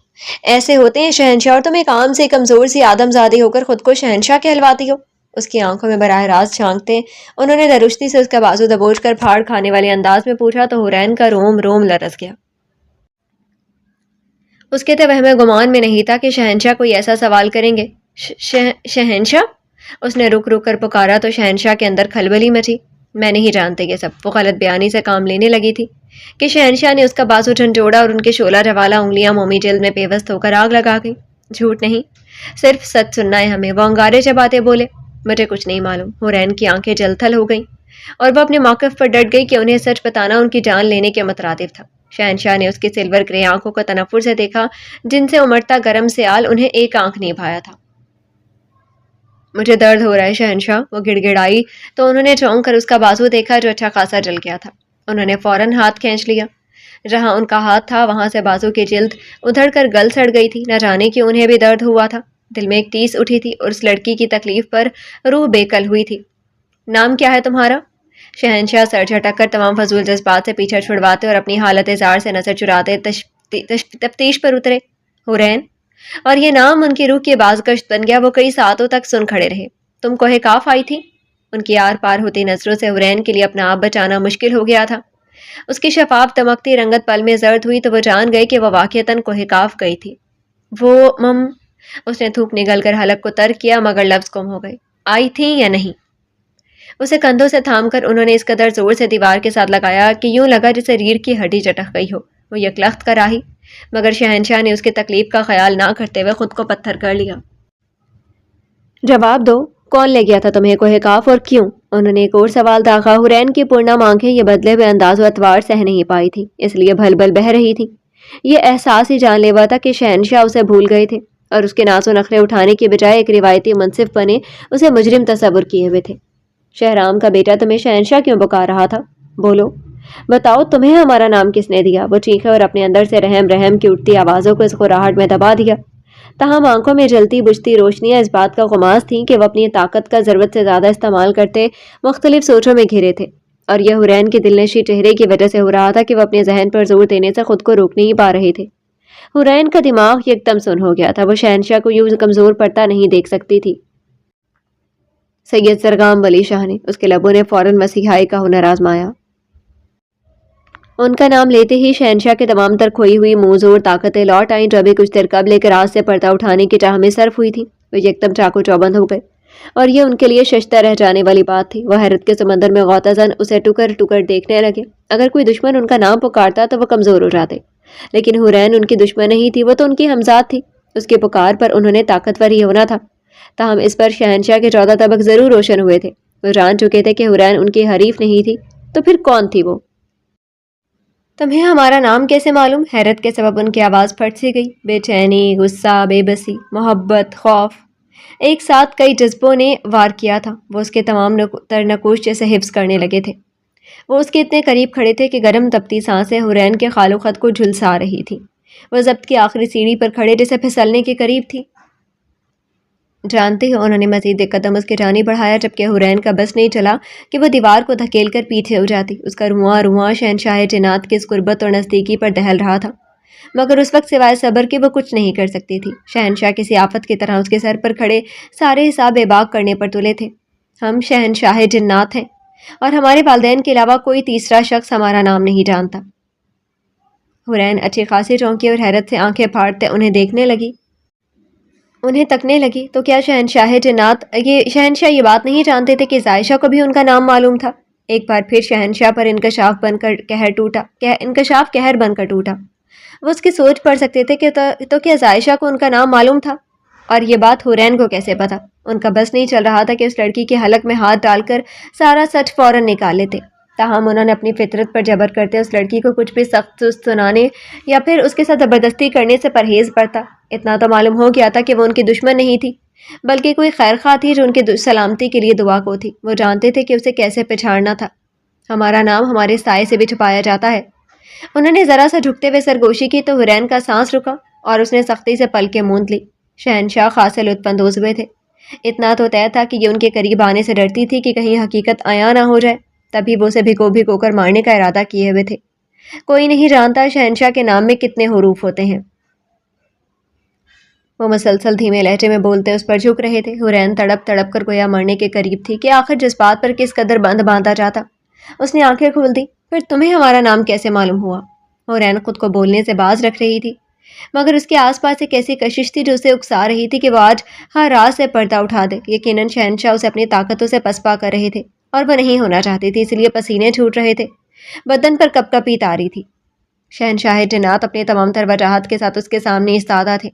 ایسے ہوتے ہیں شہنشاہ، اور تم ایک عام سے کمزور سی آدم زادی ہو کر خود کو شہنشاہ کہلواتی ہو۔ اس کی آنکھوں میں براہ راست جھانکتے انہوں نے درستی سے اس کا بازو دبوچ کر پھاڑ کھانے والے انداز میں پوچھا تو حورین کا روم روم لرز گیا۔ اس کے تو وہم گمان میں نہیں تھا کہ شہنشاہ کوئی ایسا سوال کریں گے۔ شہنشاہ؟ اس نے رک رک کر پکارا تو شہنشاہ کے اندر کھلبلی مچی۔ میں نہیں جانتے یہ سب، وہ غلط بیانی سے کام لینے لگی تھی کہ شہنشاہ نے اس کا بازو جھنجھوڑا اور ان کے شعلہ جوالا انگلیاں مومی جلد میں پیوست ہو کر آگ لگا گئی۔ جھوٹ نہیں، صرف سچ سننا ہے ہمیں، وہ انگارے چباتے بولے۔ مجھے کچھ نہیں معلوم۔ حورین کی آنکھیں جل تھل ہو گئیں اور وہ اپنے موقف پر ڈٹ گئی کہ انہیں سچ بتانا ان کی جان لینے کے مترادف تھا۔ شہنشاہ نے اس کی سلور گرے آنکھوں کو تنفر سے دیکھا جن سے امڑتا گرم سیال انہیں ایک آنکھ نہیں بھایا تھا۔ مجھے درد ہو رہا ہے شہنشاہ، وہ گڑ گڑائی تو انہوں نے چونک کر اس کا بازو دیکھا جو اچھا خاصا جل گیا تھا۔ انہوں نے فوراً ہاتھ کھینچ لیا۔ جہاں ان کا ہاتھ تھا وہاں سے بازو کی جلد ادھڑ کر گل سڑ گئی تھی۔ نہ جانے کہ انہیں بھی درد ہوا تھا۔ دل میں ایک ٹیس اٹھی تھی اور اس لڑکی کی تکلیف پر روح بےکل ہوئی تھی۔ نام کیا ہے تمہارا؟ شہنشاہ سر جھٹک کر تمام فضول جذبات سے پیچھا چھڑواتے اور اپنی حالت زار سے نظر چراتے تفتیش پر اترے۔ حورین، اور یہ نام ان کی روح کی بازگشت بن گیا۔ وہ کئی ساعتوں تک سن کھڑے رہے۔ تم کوہ کاف آئی تھی؟ ان کی آر پار ہوتی نظروں سے حورین کے لیے اپنا آپ بچانا مشکل ہو گیا تھا۔ اس کی شفاف دمکتی رنگت پل میں زرد ہوئی تو وہ جان گئے کہ وہ واقعتاً کوہ کاف گئی تھی۔ وہ اس نے تھوک نگل کر حلق کو ترک کیا مگر لفظ گم ہو گئے۔ آئی تھیں یا نہیں؟ اسے کندھوں سے تھام کر انہوں نے اس قدر زور سے دیوار کے ساتھ لگایا کہ یوں لگا جسے ریڑھ کی ہڈی چٹک گئی ہو۔ وہ یکلخت کر آئی مگر شہنشاہ نے اس کی تکلیف کا خیال نہ کرتے ہوئے خود کو پتھر کر لیا۔ جواب دو، کون لے گیا تھا تمہیں کوہ کاف اور کیوں؟ انہوں نے ایک اور سوال داغا۔ حورین کی پورنم آنکھیں یہ بدلے ہوئے انداز و اطوار سہ نہیں پائی تھی، اس لیے بھل بھل بہہ رہی تھی۔ یہ احساس ہی جان لیوا تھا کہ شہنشاہ اسے بھول گئے تھے اور اس کے ناز و نخرے اٹھانے کی بجائے ایک روایتی منصف بنے اسے مجرم تصور کیے ہوئے تھے۔ شہرام کا بیٹا تمہیں شہنشاہ کیوں پکار رہا تھا؟ بولو، بتاؤ تمہیں ہمارا نام کس نے دیا؟ وہ چیخے اور اپنے اندر سے رحم رحم کی اٹھتی آوازوں کو اس غراہٹ میں دبا دیا۔ تاہم آنکھوں میں جلتی بجھتی روشنیاں اس بات کا غماز تھیں کہ وہ اپنی طاقت کا ضرورت سے زیادہ استعمال کرتے مختلف سوچوں میں گھرے تھے، اور یہ حورین کے دل نشیں چہرے کی وجہ سے ہو رہا تھا کہ وہ اپنے ذہن پر زور دینے سے خود کو روک نہیں پا رہے تھے۔ حورین کا دماغ یکدم سن ہو گیا تھا۔ وہ شہنشاہ کو یوں کمزور پڑتا نہیں دیکھ سکتی تھی۔ سید سرگام ولی شاہ نے، اس کے لبوں نے فوراً مسیحائی کا ہنر آزمایا۔ ان کا نام لیتے ہی شہنشاہ کے تمام تر کھوئی ہوئی منہ زور طاقتیں لوٹ آئیں جو ابھی کچھ دیر قبل ایک راز سے پردہ اٹھانے کی چاہ میں صرف ہوئی تھی۔ وہ یکدم چاقو چوبند ہو گئے اور یہ ان کے لیے ششتہ رہ جانے والی بات تھی۔ وہ حیرت کے سمندر میں غوطہ زن اسے ٹکر ٹکر دیکھنے لگے۔ اگر کوئی دشمن ان کا نام پکارتا تو وہ کمزور ہو جاتے، لیکن حورین ان کی دشمن نہیں تھی، وہ تو ان کی ہمزاد تھی۔ اس کی پکار پر انہوں نے طاقتور ہی ہونا تھا۔ تاہم اس پر شہنشاہ کے 14 طبق ضرور روشن ہوئے تھے۔ وہ جان چکے تھے کہ حورین ان کی حریف نہیں تھی، تو پھر کون تھی وہ؟ تمہیں ہمارا نام کیسے معلوم؟ حیرت کے سبب ان کی آواز پھٹ سی گئی۔ بے چینی، غصہ، بے بسی، محبت، خوف، ایک ساتھ کئی جذبوں نے وار کیا تھا۔ وہ اس کے تمام تر نقوش جیسے حفظ کرنے لگے تھے۔ وہ اس کے اتنے قریب کھڑے تھے کہ گرم تپتی سانسیں حرین کے خال و خط کو جھلسا رہی تھیں۔ وہ ضبط کی آخری سیڑھی پر کھڑے جیسے پھسلنے کے قریب تھی۔ جانتے ہو، انہوں نے مزید ایک قدم اس کی جانب بڑھایا، جبکہ حرین کا بس نہیں چلا کہ وہ دیوار کو دھکیل کر پیچھے ہو جاتی۔ اس کا رواں رواں شہنشاہ جنات کی اس قربت اور نزدیکی پر دہل رہا تھا، مگر اس وقت سوائے صبر کے وہ کچھ نہیں کر سکتی تھی۔ شہنشاہ کسی آفت کی طرح اس کے سر پر کھڑے سارے حساب بے باک کرنے پر تلے تھے۔ ہم شہنشاہ جنات ہیں، اور ہمارے والدین کے علاوہ کوئی تیسرا شخص ہمارا نام نہیں جانتا۔ حرین اچھی خاصی چونکی اور حیرت سے آنکھیں پھاڑتے انہیں تکنے لگی۔ تو کیا شہنشاہ جنات شہنشاہ یہ بات نہیں جانتے تھے کہ عائشہ کو بھی ان کا نام معلوم تھا؟ ایک بار پھر شہنشاہ پر انکشاف قہر بن کر ٹوٹا۔ وہ اس کی سوچ پڑھ سکتے تھے کہ تو کیا عائشہ کو ان کا نام معلوم تھا؟ اور یہ بات حرین کو کیسے پتا؟ ان کا بس نہیں چل رہا تھا کہ اس لڑکی کے حلق میں ہاتھ ڈال کر سارا سچ فوراً نکال لیتے۔ تاہم انہوں نے اپنی فطرت پر جبر کرتے اس لڑکی کو کچھ بھی سخت سنانے یا پھر اس کے ساتھ زبردستی کرنے سے پرہیز برتا۔ اتنا تو معلوم ہو گیا تھا کہ وہ ان کی دشمن نہیں تھی، بلکہ کوئی خیر خواہ تھی جو ان کی سلامتی کے لیے دعا کو تھی۔ وہ جانتے تھے کہ اسے کیسے پچھاڑنا تھا۔ ہمارا نام ہمارے سائے سے بھی چھپایا جاتا ہے۔ انہوں نے ذرا سا جھکتے ہوئے سرگوشی کی تو حرین کا سانس رکا اور اس نے سختی سے پلکیں موند لی۔ شہنشاہ خاصے لطف اندوز ہوئے تھے۔ اتنا تو طے تھا کہ یہ ان کے قریب آنے سے ڈرتی تھی کہ کہیں حقیقت عیاں نہ ہو جائے، تبھی وہ اسے بھگو کر مارنے کا ارادہ کیے ہوئے تھے۔ کوئی نہیں جانتا شہنشاہ کے نام میں کتنے حروف ہوتے ہیں۔ وہ مسلسل دھیمے لہجے میں بولتے اس پر جھک رہے تھے۔ حرین تڑپ تڑپ کر گویا مرنے کے قریب تھی کہ آخر جذبات پر کس قدر بند باندھا جاتا۔ اس نے آنکھیں کھول دی۔ پھر تمہیں ہمارا نام کیسے معلوم ہوا؟ حرین خود کو بولنے سے باز رکھ رہی تھی، مگر اس کے آس پاس ایک ایسی کشش تھی جو اسے اکسا رہی تھی کہ وہ آج ہر راز سے پردہ اٹھا دے۔ یقیناً شہنشاہ اسے اپنی طاقتوں سے پسپا کر رہے تھے اور وہ نہیں ہونا چاہتی تھی، اس لیے پسینے چھوٹ رہے تھے، بدن پر کپ کپی طاری تھی۔ شہنشاہ جنات اپنے تمام تر وجاہت کے ساتھ اس کے سامنے ایستادہ تھے،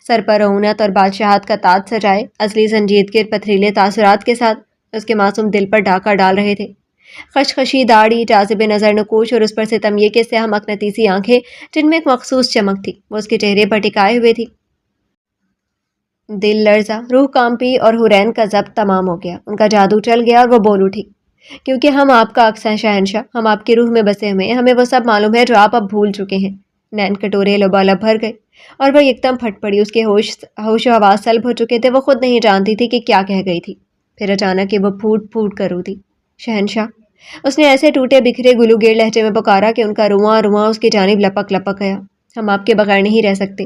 سر پر رعونت اور بادشاہت کا تاج سجائے، اصلی سنجیدگی پتھریلے تاثرات کے ساتھ اس کے معصوم دل پر ڈاکہ ڈال رہے تھے۔ خشخشی داڑھی، جاذب نظر نکوش اور اس پر سے تمیے کے سیاہ مقناطیسی آنکھیں جن میں ایک مخصوص چمک تھی، وہ اس کے چہرے پر ٹکائے ہوئے تھی۔ دل لرزا، روح کانپی اور حرین کا ضبط تمام ہو گیا۔ ان کا جادو چل گیا اور وہ بول اٹھی، کیونکہ ہم آپ کا عکس ہیں شہنشاہ، ہم آپ کی روح میں بسے ہوئے ہیں، ہمیں وہ سب معلوم ہے جو آپ اب بھول چکے ہیں۔ نین کٹورے لبالب بھر گئے اور وہ یکدم پھٹ پڑی۔ اس کے ہوش و حواس سلب ہو چکے تھے، وہ خود نہیں جانتی تھی کہ کیا کہہ گئی تھی۔ پھر اچانک وہ پھوٹ پھوٹ کر روتی۔ شہنشاہ، اس نے ایسے ٹوٹے بکھرے گلوگیر لہجے میں پکارا کہ ان کا رواں رواں اس کی جانب لپک لپک گیا۔ ہم آپ کے بغیر نہیں رہ سکتے،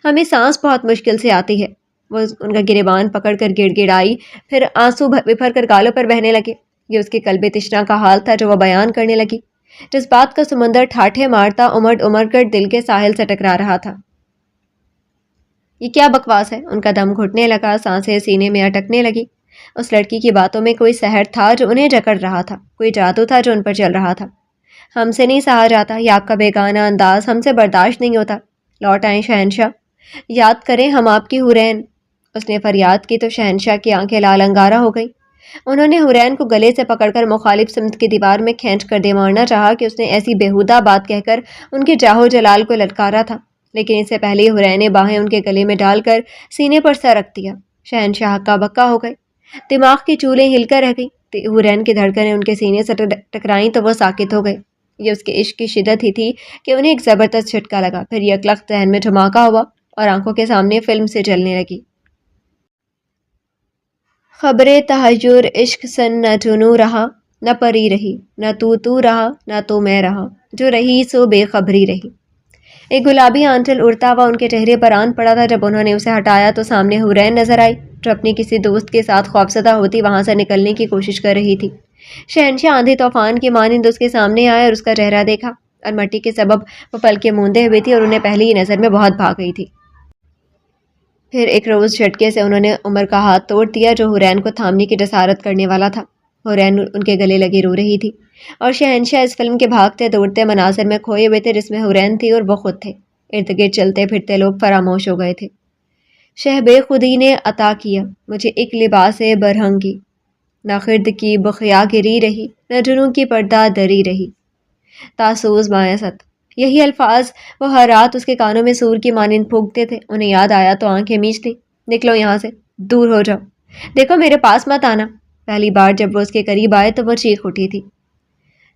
ہمیں سانس بہت مشکل سے آتی ہے۔ وہ ان کا گریبان پکڑ کر گڑ گڑائی، پھر آنسو بھر کر گالوں پر بہنے لگے۔ یہ اس کی قلب تشنا کا حال تھا جو وہ بیان کرنے لگی۔ جذبات کا سمندر ٹھاٹھے مارتا امڑ کر دل کے ساحل سے ٹکرا رہا تھا۔ یہ کیا بکواس ہے؟ ان کا دم گھٹنے لگا، سانسیں سینے میں اٹکنے لگی۔ اس لڑکی کی باتوں میں کوئی سحر تھا جو انہیں جکڑ رہا تھا، کوئی جادو تھا جو ان پر چل رہا تھا۔ ہم سے نہیں سہا جاتا، یہ آپ کا بیگانہ انداز ہم سے برداشت نہیں ہوتا۔ لوٹ آئیں شہنشاہ، یاد کریں ہم آپ کی حرین۔ اس نے فریاد کی تو شہنشاہ کی آنکھیں لال انگارہ ہو گئیں۔ انہوں نے حرین کو گلے سے پکڑ کر مخالف سمت کی دیوار میں کھینچ کر دے مارنا چاہا کہ اس نے ایسی بیہودہ بات کہہ کر ان کے جاہو جلال کو للکارا تھا، لیکن اس سے پہلے حرین نے باہیں ان کے گلے میں ڈال کر سینے پر سر رکھ دیا۔ شہنشاہ ہکا بکا ہو گئے، دماغ کی چولیں ہل کر رہ گئیں۔ حرین کی دھڑکنیں ان کے سینے سے ٹکرائیں تو وہ ساکت ہو گئے۔ یہ اس کے عشق کی شدت ہی تھی کہ انہیں ایک زبردست جھٹکا لگا، پھر یکلخت ذہن میں دھماکہ ہوا اور آنکھوں کے سامنے فلم سے چلنے لگی۔ خبریں تحیر عشق سن نہ جنوں رہا، نہ پری رہی، نہ تو رہا، نہ تو میں رہا، جو رہی سو بے خبری رہی۔ ایک گلابی آنچل اڑتا ہوا ان کے چہرے پر آن پڑا تھا۔ جب انہوں نے اسے ہٹایا تو سامنے حرین نظر آئی جو اپنی کسی دوست کے ساتھ خوفزدہ ہوتی وہاں سے نکلنے کی کوشش کر رہی تھی۔ شہنشاہ آندھی طوفان کی مانند اس کے سامنے آئے اور اس کا چہرہ دیکھا، اور مٹی کے سبب وہ پلکیں موندے ہوئی تھی اور انہیں پہلی ہی نظر میں بہت بھا گئی تھی۔ پھر ایک روز جھٹکے سے انہوں نے عمر کا ہاتھ توڑ دیا جو حرین کو تھامنے کی جسارت کرنے والا تھا۔ حرین ان کے گلے لگی رو رہی تھی اور شہنشاہ اس فلم کے بھاگتے دوڑتے مناظر میں کھوئے ہوئے تھے جس میں حرین تھی اور وہ خود تھے۔ ارد گرد چلتے پھرتے لوگ فراموش ہو گئے تھے۔ شہ بے خودی نے عطا کیا مجھے ایک لباس برہنگی، نہ خرد کی بخیا گری رہی، نہ جنوں کی پردہ دری رہی، تاسوز مایست۔ یہی الفاظ وہ ہر رات اس کے کانوں میں سور کی مانند پھونکتے تھے۔ انہیں یاد آیا تو آنکھیں میچ لی۔ نکلو یہاں سے، دور ہو جاؤ، دیکھو میرے پاس مت آنا۔ پہلی بار جب وہ اس کے قریب آئے تو وہ چیخ اٹھی تھی۔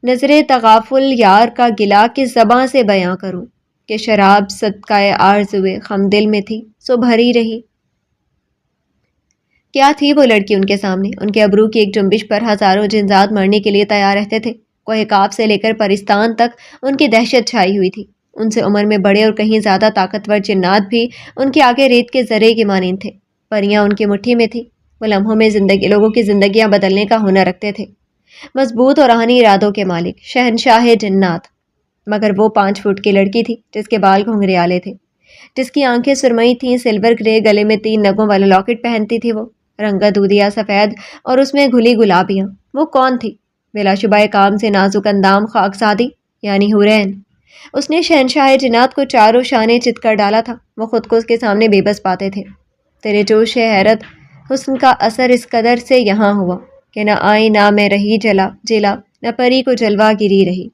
نظر تغافل یار کا گلا کس زباں سے بیاں کروں کہ شراب صدقہ آرزوئے خم دل میں تھی سو بھری رہی۔ کیا تھی وہ لڑکی ان کے سامنے؟ ان کے ابرو کی ایک جنبش پر ہزاروں جنزات مرنے کے لیے تیار رہتے تھے۔ کوہ کاف سے لے کر پرستان تک ان کی دہشت چھائی ہوئی تھی۔ ان سے عمر میں بڑے اور کہیں زیادہ طاقتور جنات بھی ان کے آگے ریت کے ذرے کے مانند تھے۔ پریاں ان کی مٹھی میں تھیں۔ وہ لمحوں میں لوگوں کی زندگیاں بدلنے کا ہنر رکھتے تھے۔ مضبوط اور روحانی ارادوں کے مالک، شہنشاہ جنات۔ مگر وہ 5 فٹ کی لڑکی تھی جس کے بال گھنگریالے تھے، جس کی آنکھیں سرمئی تھیں، سلور گرے، گلے میں 3 نگوں والا لاکٹ پہنتی تھی وہ، رنگا دودھیا سفید اور اس میں گھلی گلابیاں۔ وہ کون تھی؟ بلا شبہ کام سے نازک اندام خاکزادی یعنی حورین۔ اس نے شہنشاہ جنات کو چاروں شانے چت کر ڈالا تھا۔ وہ خود کو اس کے سامنے بے بس پاتے تھے۔ تیرے جوش حیرت حسن کا اثر اس قدر سے یہاں ہوا کہ نہ آئی نہ میں رہی جلا نہ پری کو جلوہ گری رہی۔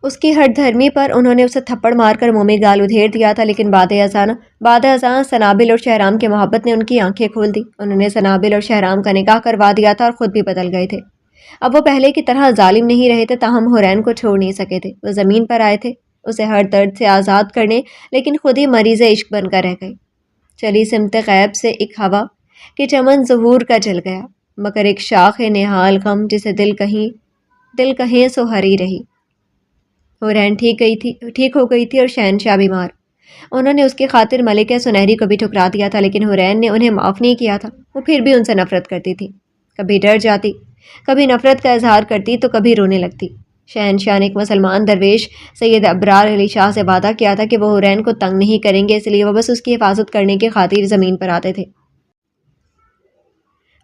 اس کی ہٹ دھرمی پر انہوں نے اسے تھپڑ مار کر منہ میں گال ادھیر دیا تھا، لیکن بعد ازاں سنابل اور شہرام کی محبت نے ان کی آنکھیں کھول دی۔ انہوں نے سنابل اور شہرام کا نکاح کروا دیا تھا اور خود بھی بدل گئے تھے۔ اب وہ پہلے کی طرح ظالم نہیں رہے تھے، تاہم حورین کو چھوڑ نہیں سکے تھے۔ وہ زمین پر آئے تھے اسے ہر درد سے آزاد کرنے، لیکن خود ہی مریض عشق بن کر رہ گئے۔ چلی سمت غیب سے ایک ہوا کہ چمن ظہور کا جل گیا، مگر ایک شاخ نہال غم جسے دل کہیں سو ہری رہی۔ حورین ٹھیک ہو گئی تھی اور شہنشاہ بیمار۔ انہوں نے اس کی خاطر ملکہ سنہری کو بھی ٹھکرا دیا تھا، لیکن حورین نے انہیں معاف نہیں کیا تھا۔ وہ پھر بھی ان سے نفرت کرتی تھی، کبھی ڈر جاتی، کبھی نفرت کا اظہار کرتی تو کبھی رونے لگتی۔ شہنشاہ نے ایک مسلمان درویش سید ابرار علی شاہ سے وعدہ کیا تھا کہ وہ حورین کو تنگ نہیں کریں گے، اس لیے وہ بس اس کی حفاظت کرنے کی خاطر زمین پر آتے تھے۔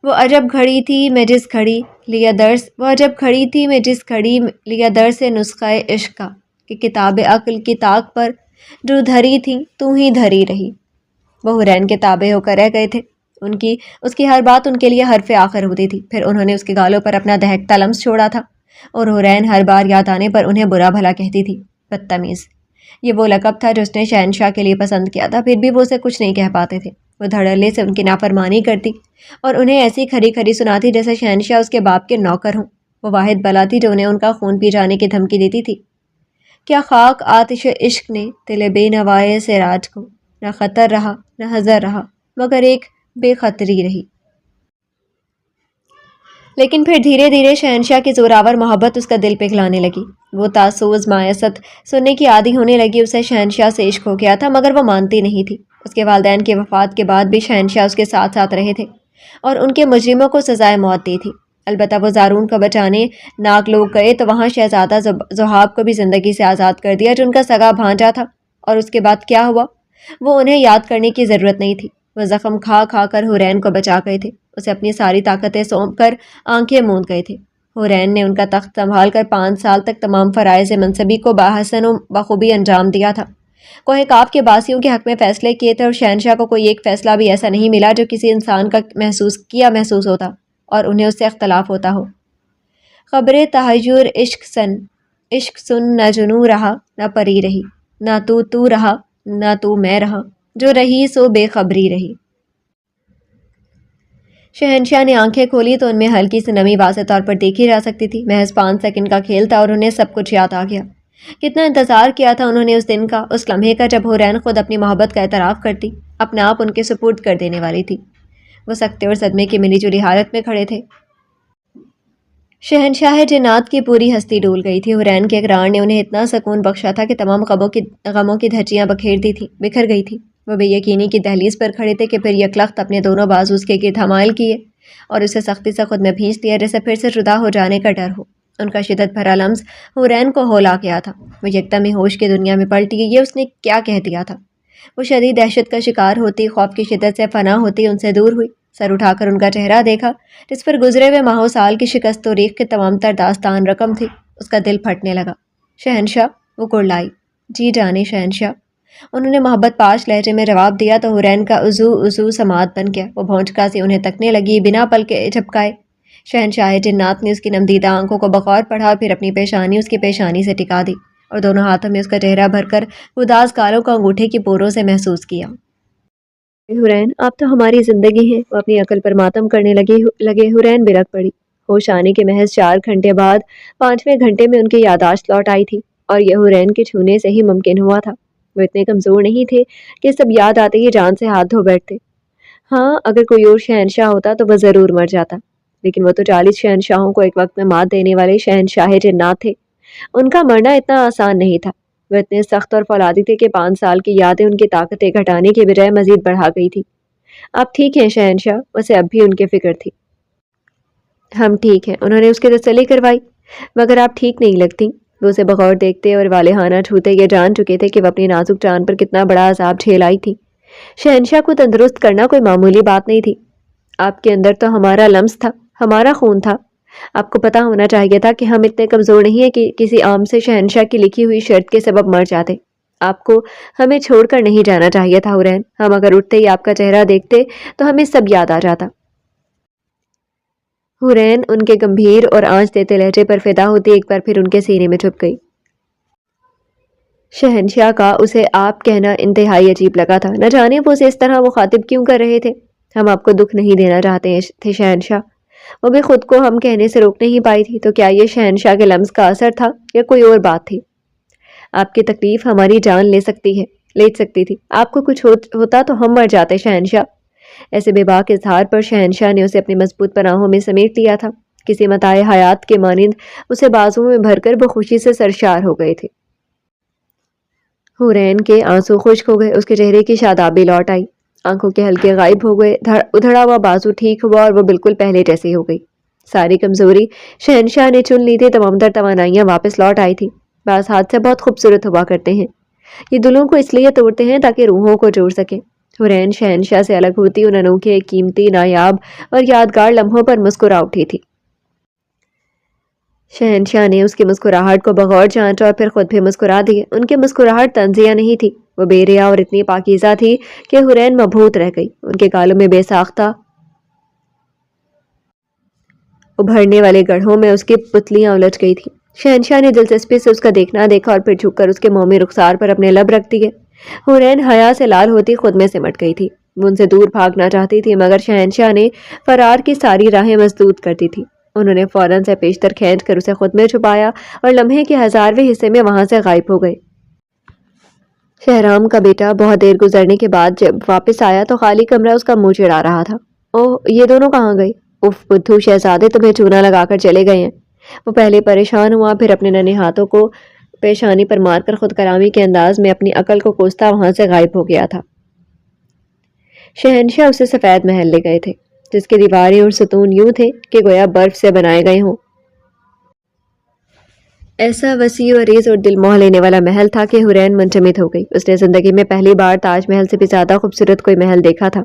وہ عجب کھڑی تھی میں جس کھڑی لیا در سے نسخہ عشق کا، کہ کتاب عقل کی طاق پر جو دھری تھی تو ہی دھری رہی۔ وہ حورین کے تابع ہو کر رہ گئے تھے۔ اس کی ہر بات ان کے لیے حرف آخر ہوتی تھی۔ پھر انہوں نے اس کے گالوں پر اپنا دہکتا لمس چھوڑا تھا، اور حورین ہر بار یاد آنے پر انہیں برا بھلا کہتی تھی۔ بدتمیز، یہ وہ لقب تھا جو اس نے شہنشاہ کے لیے پسند کیا تھا، پھر بھی وہ اسے کچھ نہیں کہہ پاتے تھے۔ وہ دھڑلے سے ان کی نافرمانی کرتی اور انہیں ایسی کھری کھری سناتی جیسے شہنشاہ اس کے باپ کے نوکر ہوں۔ وہ واحد بلا تھی جو انہیں ان کا خون پی جانے کی دھمکی دیتی تھی۔ کیا خاک آتش عشق نے دل بے نوائے سراج کو، نہ خطر رہا نہ حذر رہا مگر ایک بے خطری رہی۔ لیکن پھر دھیرے دھیرے شہنشاہ کی زوراور محبت اس کا دل پگھلانے لگی۔ وہ تاسوز مایست سننے کی عادی ہونے لگی۔ اسے شہنشاہ سے عشق ہو گیا تھا، مگر وہ مانتی نہیں تھی۔ اس کے والدین کی وفات کے بعد بھی شہنشاہ اس کے ساتھ رہے تھے اور ان کے مجرموں کو سزائے موت دی تھی۔ البتہ وہ زارون کو بچانے ناک لوگ گئے تو وہاں شہزادہ ذہاب کو بھی زندگی سے آزاد کر دیا، جو ان کا سگا بھانجا تھا۔ اور اس کے بعد کیا ہوا وہ انہیں یاد کرنے کی ضرورت نہیں تھی۔ وہ زخم کھا کر حورین کو بچا گئے تھے، اسے اپنی ساری طاقتیں سونپ کر آنکھیں موند گئے تھے۔ حورین نے ان کا تخت سنبھال کر 5 سال تک تمام فرائض منصبی کو باحسن و بخوبی انجام دیا تھا۔ کوہ کاف کے باسیوں کے حق میں فیصلے کیے تھے، اور شہنشاہ کو کوئی ایک فیصلہ بھی ایسا نہیں ملا جو کسی انسان کا محسوس ہوتا اور انہیں اس سے اختلاف ہوتا ہو۔ خبر تحیر عشق سن، نہ جنوں رہا نہ پری رہی، نہ تو رہا نہ تو میں رہا، جو رہی سو بے خبری رہی۔ شہنشاہ نے آنکھیں کھولی تو ان میں ہلکی سی نمی واضح طور پر دیکھی جا سکتی تھی۔ محض 5 سیکنڈ کا کھیل تھا اور انہیں سب کچھ یاد آ گیا۔ کتنا انتظار کیا تھا انہوں نے اس دن کا، اس لمحے کا جب حورین خود اپنی محبت کا اعتراف کرتی، اپنا آپ ان کے سپرد کر دینے والی تھی۔ وہ سکتے اور صدمے کی ملی جلی حالت میں کھڑے تھے۔ شہنشاہ جنات کی پوری ہستی ڈول گئی تھی۔ حورین کے اقرار نے انہیں اتنا سکون بخشا تھا کہ تمام غموں کی دھجیاں بکھر گئی تھی۔ وہ بے یقینی کی دہلیز پر کھڑے تھے کہ پھر یکلخت اپنے دونوں بازو اس کے گرد حمائل کیے اور اسے سختی سے خود میں بھینچ دیا، جیسے پھر سے جدا ہو جانے کا ڈر ہو۔ ان کا شدت بھرا لمس حورین کو ہولا گیا تھا۔ وہ یکدم ہی ہوش کی دنیا میں پلٹی۔ یہ اس نے کیا کہہ دیا تھا؟ وہ شدید دہشت کا شکار ہوتی، خوف کی شدت سے فنا ہوتی ان سے دور ہوئی، سر اٹھا کر ان کا چہرہ دیکھا جس پر گزرے ہوئے ماہوں سال کی شکست و ریخ کے تمام تر داستان رقم تھی۔ اس کا دل پھٹنے لگا۔ شہنشاہ، وہ کڑلائی۔ جی جانے شہنشاہ، انہوں نے محبت پاش لہجے میں جواب دیا تو حورین کا عزو سماعت بن گیا۔ وہ بھونچکا سی انہیں تکنے لگی، بنا پل کے جھپکائے۔ شہنشاہ جنات نے اس کی نمدیدہ آنکھوں کو بغور پڑھا اور پھر اپنی پیشانی اس کی پیشانی سے ٹکا دی اور دونوں ہاتھوں میں اس کا چہرہ بھر کر گداز گالوں کو انگوٹھے کی پوروں سے محسوس کیا۔ حرین آپ تو ہماری زندگی ہیں۔ وہ اپنی عقل پر ماتم کرنے لگے حرین برک پڑی۔ ہوش آنے کے محض 4 گھنٹے بعد 5ویں گھنٹے میں ان کی یادداشت لوٹ آئی تھی، اور یہ حرین کے چھونے سے ہی ممکن ہوا تھا۔ وہ اتنے کمزور نہیں تھے کہ سب یاد آتے ہی جان سے ہاتھ دھو بیٹھتے۔ ہاں، اگر کوئی اور شہنشاہ ہوتا تو وہ ضرور مر جاتا، لیکن وہ تو 40 شہنشاہوں کو ایک وقت میں مات دینے والے شہنشاہ جنات تھے۔ ان کا مرنا اتنا آسان نہیں تھا۔ وہ اتنے سخت اور فولادی تھے کہ 5 سال کی یادیں ان کی طاقتیں گھٹانے کے بجائے مزید بڑھا گئی تھی۔ آپ ٹھیک ہیں شہنشاہ؟ اسے اب بھی ان کی فکر تھی۔ ہم ٹھیک ہیں، انہوں نے اس کی تسلی کروائی، مگر آپ ٹھیک نہیں لگتی۔ وہ اسے بغور دیکھتے اور والہانہ چھوتے یہ جان چکے تھے کہ وہ اپنی نازک جان پر کتنا بڑا عذاب جھیل آئی تھی۔ شہنشاہ کو تندرست کرنا کوئی معمولی بات نہیں تھی۔ آپ کے اندر تو ہمارا لمس تھا، ہمارا خون تھا۔ آپ کو پتا ہونا چاہیے تھا کہ ہم اتنے کمزور نہیں ہیں کہ کسی عام سے شہنشاہ کی لکھی ہوئی شرط کے سبب مر جاتے۔ آپ کو ہمیں چھوڑ کر نہیں جانا چاہیے تھا حرین۔ ہم اگر اٹھتے ہی آپ کا چہرہ دیکھتے تو ہمیں سب یاد آ جاتا۔ حرین ان کے گمبھیر اور آنچ دیتے لہجے پر فدا ہوتی ایک بار پھر ان کے سینے میں چھپ گئی۔ شہنشاہ کا اسے آپ کہنا انتہائی عجیب لگا تھا۔ نہ جانے وہ اسے اس طرح مخاطب کیوں کر رہے تھے۔ ہم آپ کو دکھ نہیں دینا چاہتے تھے شہنشاہ۔ وہ بھی خود کو ہم کہنے سے روک نہیں پائی تھی، تو کیا یہ شہنشاہ کے لمس کا اثر تھا یا کوئی اور بات تھی؟ آپ کی تکلیف ہماری جان لے سکتی تھی۔ آپ کو کچھ ہوتا تو ہم مر جاتے شہنشاہ۔ ایسے بے باک اظہار پر شہنشاہ نے اسے اپنی مضبوط پناہوں میں سمیٹ لیا تھا۔ کسی متاع حیات کے مانند اسے بازوؤں میں بھر کر وہ خوشی سے سرشار ہو گئے تھے۔ حرین کے آنسو خشک ہو گئے، اس کے چہرے کی شادابی لوٹ آئی، آنکھوں کے حلقے غائب ہو گئے، ادھڑا ہوا بازو ٹھیک ہوا اور وہ بالکل پہلے جیسی ہو گئی۔ ساری کمزوری شہنشاہ نے چن لی تھی، تمام تر توانائیاں واپس لوٹ آئی تھی۔ بعض حادثے بہت خوبصورت ہوا کرتے ہیں، یہ دلوں کو اس لیے توڑتے ہیں تاکہ روحوں کو جوڑ سکیں۔ حرین شہنشاہ سے الگ ہوتی ان انوکھے، قیمتی، نایاب اور یادگار لمحوں پر مسکرا اٹھی تھی۔ شہنشاہ نے اس کی مسکراہٹ کو بغور جانچا اور پھر خود بھی مسکرا دیے۔ ان کی مسکراہٹ طنزیہ نہیں تھی، وہ بے ریا اور اتنی پاکیزہ تھی کہ حرین مبہوت رہ گئی۔ ان کے گالوں میں بے ساختہ ابھرنے والے گڑھوں میں اس کی پتلیاں الجھ گئی تھیں۔ شہنشاہ نے دلچسپی سے اس کا دیکھنا دیکھا اور پھر جھک کر اس کے مومی رخسار پر اپنے لب رکھ دیے۔ حرین حیا سے لال ہوتی خود میں سمٹ گئی تھی۔ وہ ان سے دور بھاگنا چاہتی تھی، مگر شہنشاہ نے فرار کی ساری راہیں مسدود کر دی تھی۔ انہوں نے فوراً سے پیشتر کھینچ کر اسے خود میں چھپایا اور لمحے کے 1000ویں حصے میں وہاں سے غائب ہو گئے۔ شہرام کا بیٹا بہت دیر گزرنے کے بعد جب واپس آیا تو خالی کمرہ اس کا منہ چڑھا رہا تھا۔ اوہ، یہ دونوں کہاں گئے؟ اف بدھو شہزادے تمہیں چونا لگا کر چلے گئے ہیں۔ وہ پہلے پریشان ہوا، پھر اپنے ننھے ہاتھوں کو پیشانی پر مار کر خود کلامی کے انداز میں اپنی عقل کو کوستا وہاں سے غائب ہو گیا تھا۔ شہنشاہ اسے سفید محل لے گئے تھے، جس کے دیواریں اور ستون یوں تھے کہ گویا برف سے بنائے گئے ہوں۔ ایسا وسیع و عریض اور دل موہ لینے والا محل تھا کہ حرین منجمد ہو گئی۔ اس نے زندگی میں پہلی بار تاج محل سے بھی زیادہ خوبصورت کوئی محل دیکھا تھا۔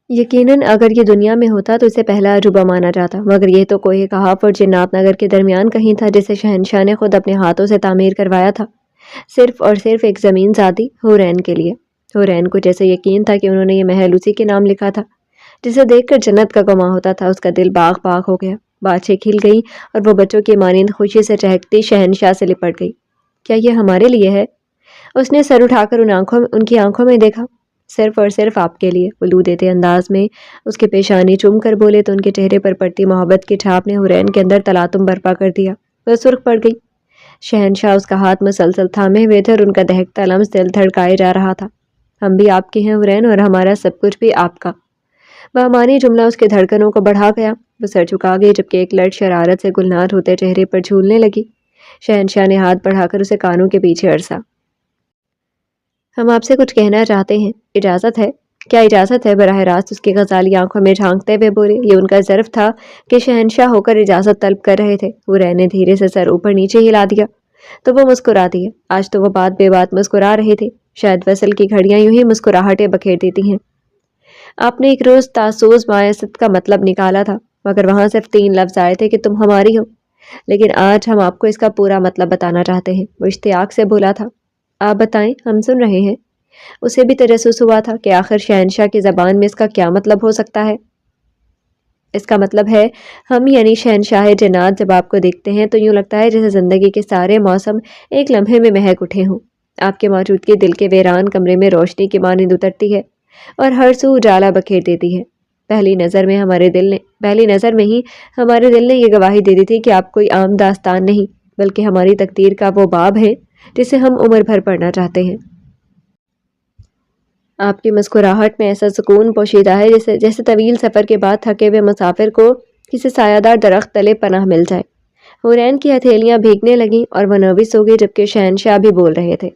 یقیناً اگر یہ دنیا میں ہوتا تو اسے پہلا عجوبہ مانا جاتا، مگر یہ تو کوہ کہف اور جنات نگر کے درمیان کہیں تھا، جسے شہنشاہ نے خود اپنے ہاتھوں سے تعمیر کروایا تھا، صرف اور صرف ایک زمین ذاتی حرین کے لیے۔ حرین کو جیسے یقین تھا کہ انہوں نے یہ محل اسی کے نام لکھا تھا، جسے دیکھ کر جنت کا گماں ہوتا تھا۔ اس کا دل باغ باغ ہو گیا، باتیں کھل گئیں اور وہ بچوں کی مانند خوشی سے چہکتی شہنشاہ سے لپٹ گئی۔ کیا یہ ہمارے لیے ہے؟ اس نے سر اٹھا کر ان کی آنکھوں میں دیکھا۔ صرف اور صرف آپ کے لیے، وہ لو دیتے انداز میں اس کے پیشانی چوم کر بولے تو ان کے چہرے پر پڑتی محبت کی چھاپ نے حرین کے اندر تلاطم برپا کر دیا۔ وہ سرخ پڑ گئی۔ شہنشاہ اس کا ہاتھ مسلسل تھامے ہوئے تھے اور ان کا دہکتا لمس دل دھڑکائے جا رہا تھا۔ ہم بھی آپ کے ہیں حرین، اور ہمارا سب کچھ بھی آپ کا۔ بہمانی جملہ اس کے دھڑکنوں کو بڑھا گیا۔ وہ سر جھکا گئی جبکہ ایک لٹ شرارت سے گلنار ہوتے چہرے پر جھولنے لگی۔ شہنشاہ نے ہاتھ بڑھا کر اسے کانوں کے پیچھے عرصا۔ ہم آپ سے کچھ کہنا چاہتے ہیں، اجازت ہے؟ کیا اجازت ہے؟ براہ راست اس کی غزالی آنکھوں میں جھانکتے ہوئے بولے۔ یہ ان کا ظرف تھا کہ شہنشاہ ہو کر اجازت طلب کر رہے تھے۔ حرین نے دھیرے سے سر اوپر نیچے ہلا دیا تو وہ مسکرا دیے۔ آج تو وہ بات بے بات مسکرا رہے تھے، شاید وصل کی گھڑیاں یوں ہی مسکراہٹیں بکھیر دیتی ہیں۔ آپ نے ایک روز تاسوز مایست کا مطلب نکالا تھا، مگر وہاں صرف 3 لفظ آئے تھے کہ تم ہماری ہو، لیکن آج ہم آپ کو اس کا پورا مطلب بتانا چاہتے ہیں۔ وہ اشتیاق سے بولا تھا۔ آپ بتائیں، ہم سن رہے ہیں۔ اسے بھی تجسس ہوا تھا کہ آخر شہنشاہ کی زبان میں اس کا کیا مطلب ہو سکتا ہے۔ اس کا مطلب ہے ہم یعنی شہنشاہ جنات جب آپ کو دیکھتے ہیں تو یوں لگتا ہے جیسے زندگی کے سارے موسم ایک لمحے میں مہک اٹھے ہوں۔ آپ کے موجودگی دل کے ویران کمرے میں روشنی کی مانند اترتی ہے اور ہر سو اجالا بکھیر دیتی ہے۔ پہلی نظر میں ہی ہمارے دل نے یہ گواہی دے دی تھی کہ آپ کوئی عام داستان نہیں بلکہ ہماری تقدیر کا وہ باب ہے جسے ہم عمر بھر پڑھنا چاہتے ہیں۔ آپ کی مسکراہٹ میں ایسا سکون پوشیدہ ہے جیسے طویل سفر کے بعد تھکے ہوئے مسافر کو کسی سایہ دار درخت تلے پناہ مل جائے۔ حورین کی ہتھیلیاں بھیگنے لگیں اور وہ نروس ہو گئی، جبکہ شہنشاہ بھی بول رہے تھے۔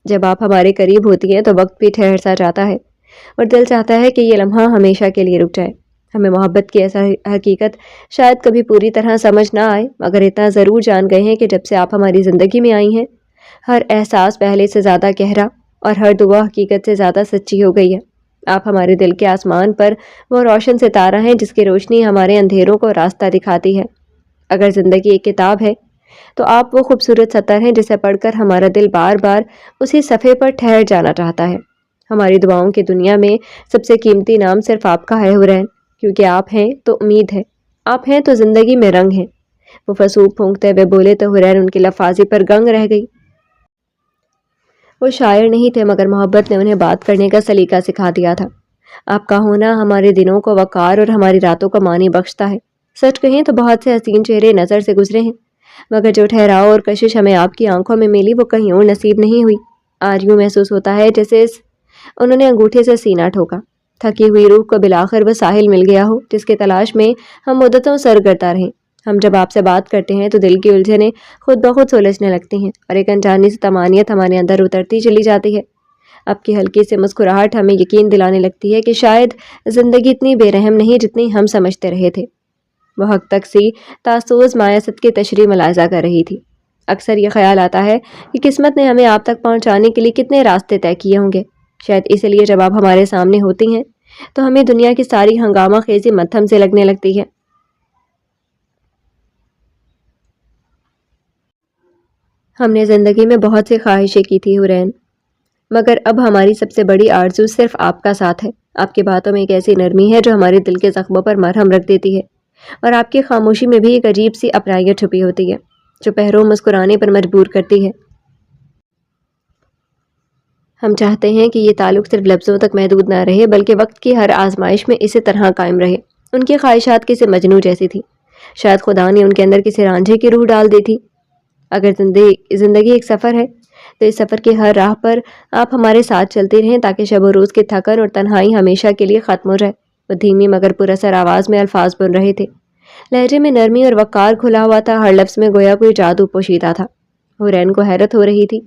جب آپ ہمارے قریب ہوتی ہیں تو وقت بھی ٹھہر سا جاتا ہے اور دل چاہتا ہے کہ یہ لمحہ ہمیشہ کے لیے رک جائے۔ ہمیں محبت کی ایسا حقیقت شاید کبھی پوری طرح سمجھ نہ آئے، مگر اتنا ضرور جان گئے ہیں کہ جب سے آپ ہماری زندگی میں آئی ہیں، ہر احساس پہلے سے زیادہ گہرا اور ہر دعا حقیقت سے زیادہ سچی ہو گئی ہے۔ آپ ہمارے دل کے آسمان پر وہ روشن ستارہ ہیں جس کی روشنی ہمارے اندھیروں کو راستہ دکھاتی ہے۔ اگر زندگی ایک کتاب ہے تو آپ وہ خوبصورت سطر ہیں جسے پڑھ کر ہمارا دل بار بار اسی صفحے پر ٹھہر جانا چاہتا ہے۔ ہماری دعاؤں کی دنیا میں سب سے قیمتی نام صرف آپ کا ہے حورین، کیونکہ آپ ہیں تو امید ہے، آپ ہیں تو زندگی میں رنگ ہے۔ وہ فسوق پھونکتے ہوئے بولے تو حورین ان کی لفاظی پر گنگ رہ گئی۔ وہ شاعر نہیں تھے، مگر محبت نے انہیں بات کرنے کا سلیقہ سکھا دیا تھا۔ آپ کا ہونا ہمارے دنوں کو وقار اور ہماری راتوں کو معنی بخشتا ہے۔ سچ کہیں تو بہت سے حسین چہرے نظر سے گزرے ہیں، مگر جو ٹھہراؤ اور کشش ہمیں آپ کی آنکھوں میں ملی وہ کہیں اور نصیب نہیں ہوئی۔ آج یوں محسوس ہوتا ہے جیسے انہوں نے انگوٹھے سے سینہ ٹھوکا، تھکی ہوئی روح کو بلاخر وہ ساحل مل گیا ہو جس کے تلاش میں ہم مدتوں سرگرداں رہیں۔ ہم جب آپ سے بات کرتے ہیں تو دل کی الجھنیں خود بخود سلجھنے لگتی ہیں اور ایک انجانی سی طمانینت ہمارے اندر اترتی چلی جاتی ہے۔ آپ کی ہلکی سی مسکراہٹ ہمیں یقین دلانے لگتی ہے کہ شاید زندگی اتنی بے رحم نہیں جتنی ہم سمجھتے رہے تھے۔ وہ حق تک سی تاسوز مایاست کی تشریح ملاحظہ کر رہی تھی۔ اکثر یہ خیال آتا ہے کہ قسمت نے ہمیں آپ تک پہنچانے کے لیے کتنے راستے طے کیے ہوں گے۔ شاید اسی لیے جب آپ ہمارے سامنے ہوتی ہیں تو ہمیں دنیا کی ساری ہنگامہ خیزی متھم سے لگنے لگتی ہے۔ ہم نے زندگی میں بہت سی خواہشیں کی تھی حورین، مگر اب ہماری سب سے بڑی آرزو صرف آپ کا ساتھ ہے۔ آپ کی باتوں میں ایک ایسی نرمی ہے جو ہمارے دل کے زخموں پر مرہم رکھ دیتی ہے، اور آپ کی خاموشی میں بھی ایک عجیب سی اپنائیت چھپی ہوتی ہے جو پہروں مسکرانے پر مجبور کرتی ہے۔ ہم چاہتے ہیں کہ یہ تعلق صرف لفظوں تک محدود نہ رہے بلکہ وقت کی ہر آزمائش میں اسی طرح قائم رہے۔ ان کی خواہشات کسی مجنوں جیسی تھی، شاید خدا نے ان کے اندر کسی رانجھے کی روح ڈال دی تھی۔ اگر زندگی ایک سفر ہے تو اس سفر کی ہر راہ پر آپ ہمارے ساتھ چلتے رہیں تاکہ شب و روز کی تھکن اور تنہائی ہمیشہ کے لیے ختم ہو جائے۔ وہ دھیمی مگر پر اثر آواز میں الفاظ بن رہے تھے، لہجے میں نرمی اور وقار کھلا ہوا تھا، ہر لفظ میں گویا کوئی جادو پوشیدہ تھا۔ حورین کو حیرت ہو رہی تھی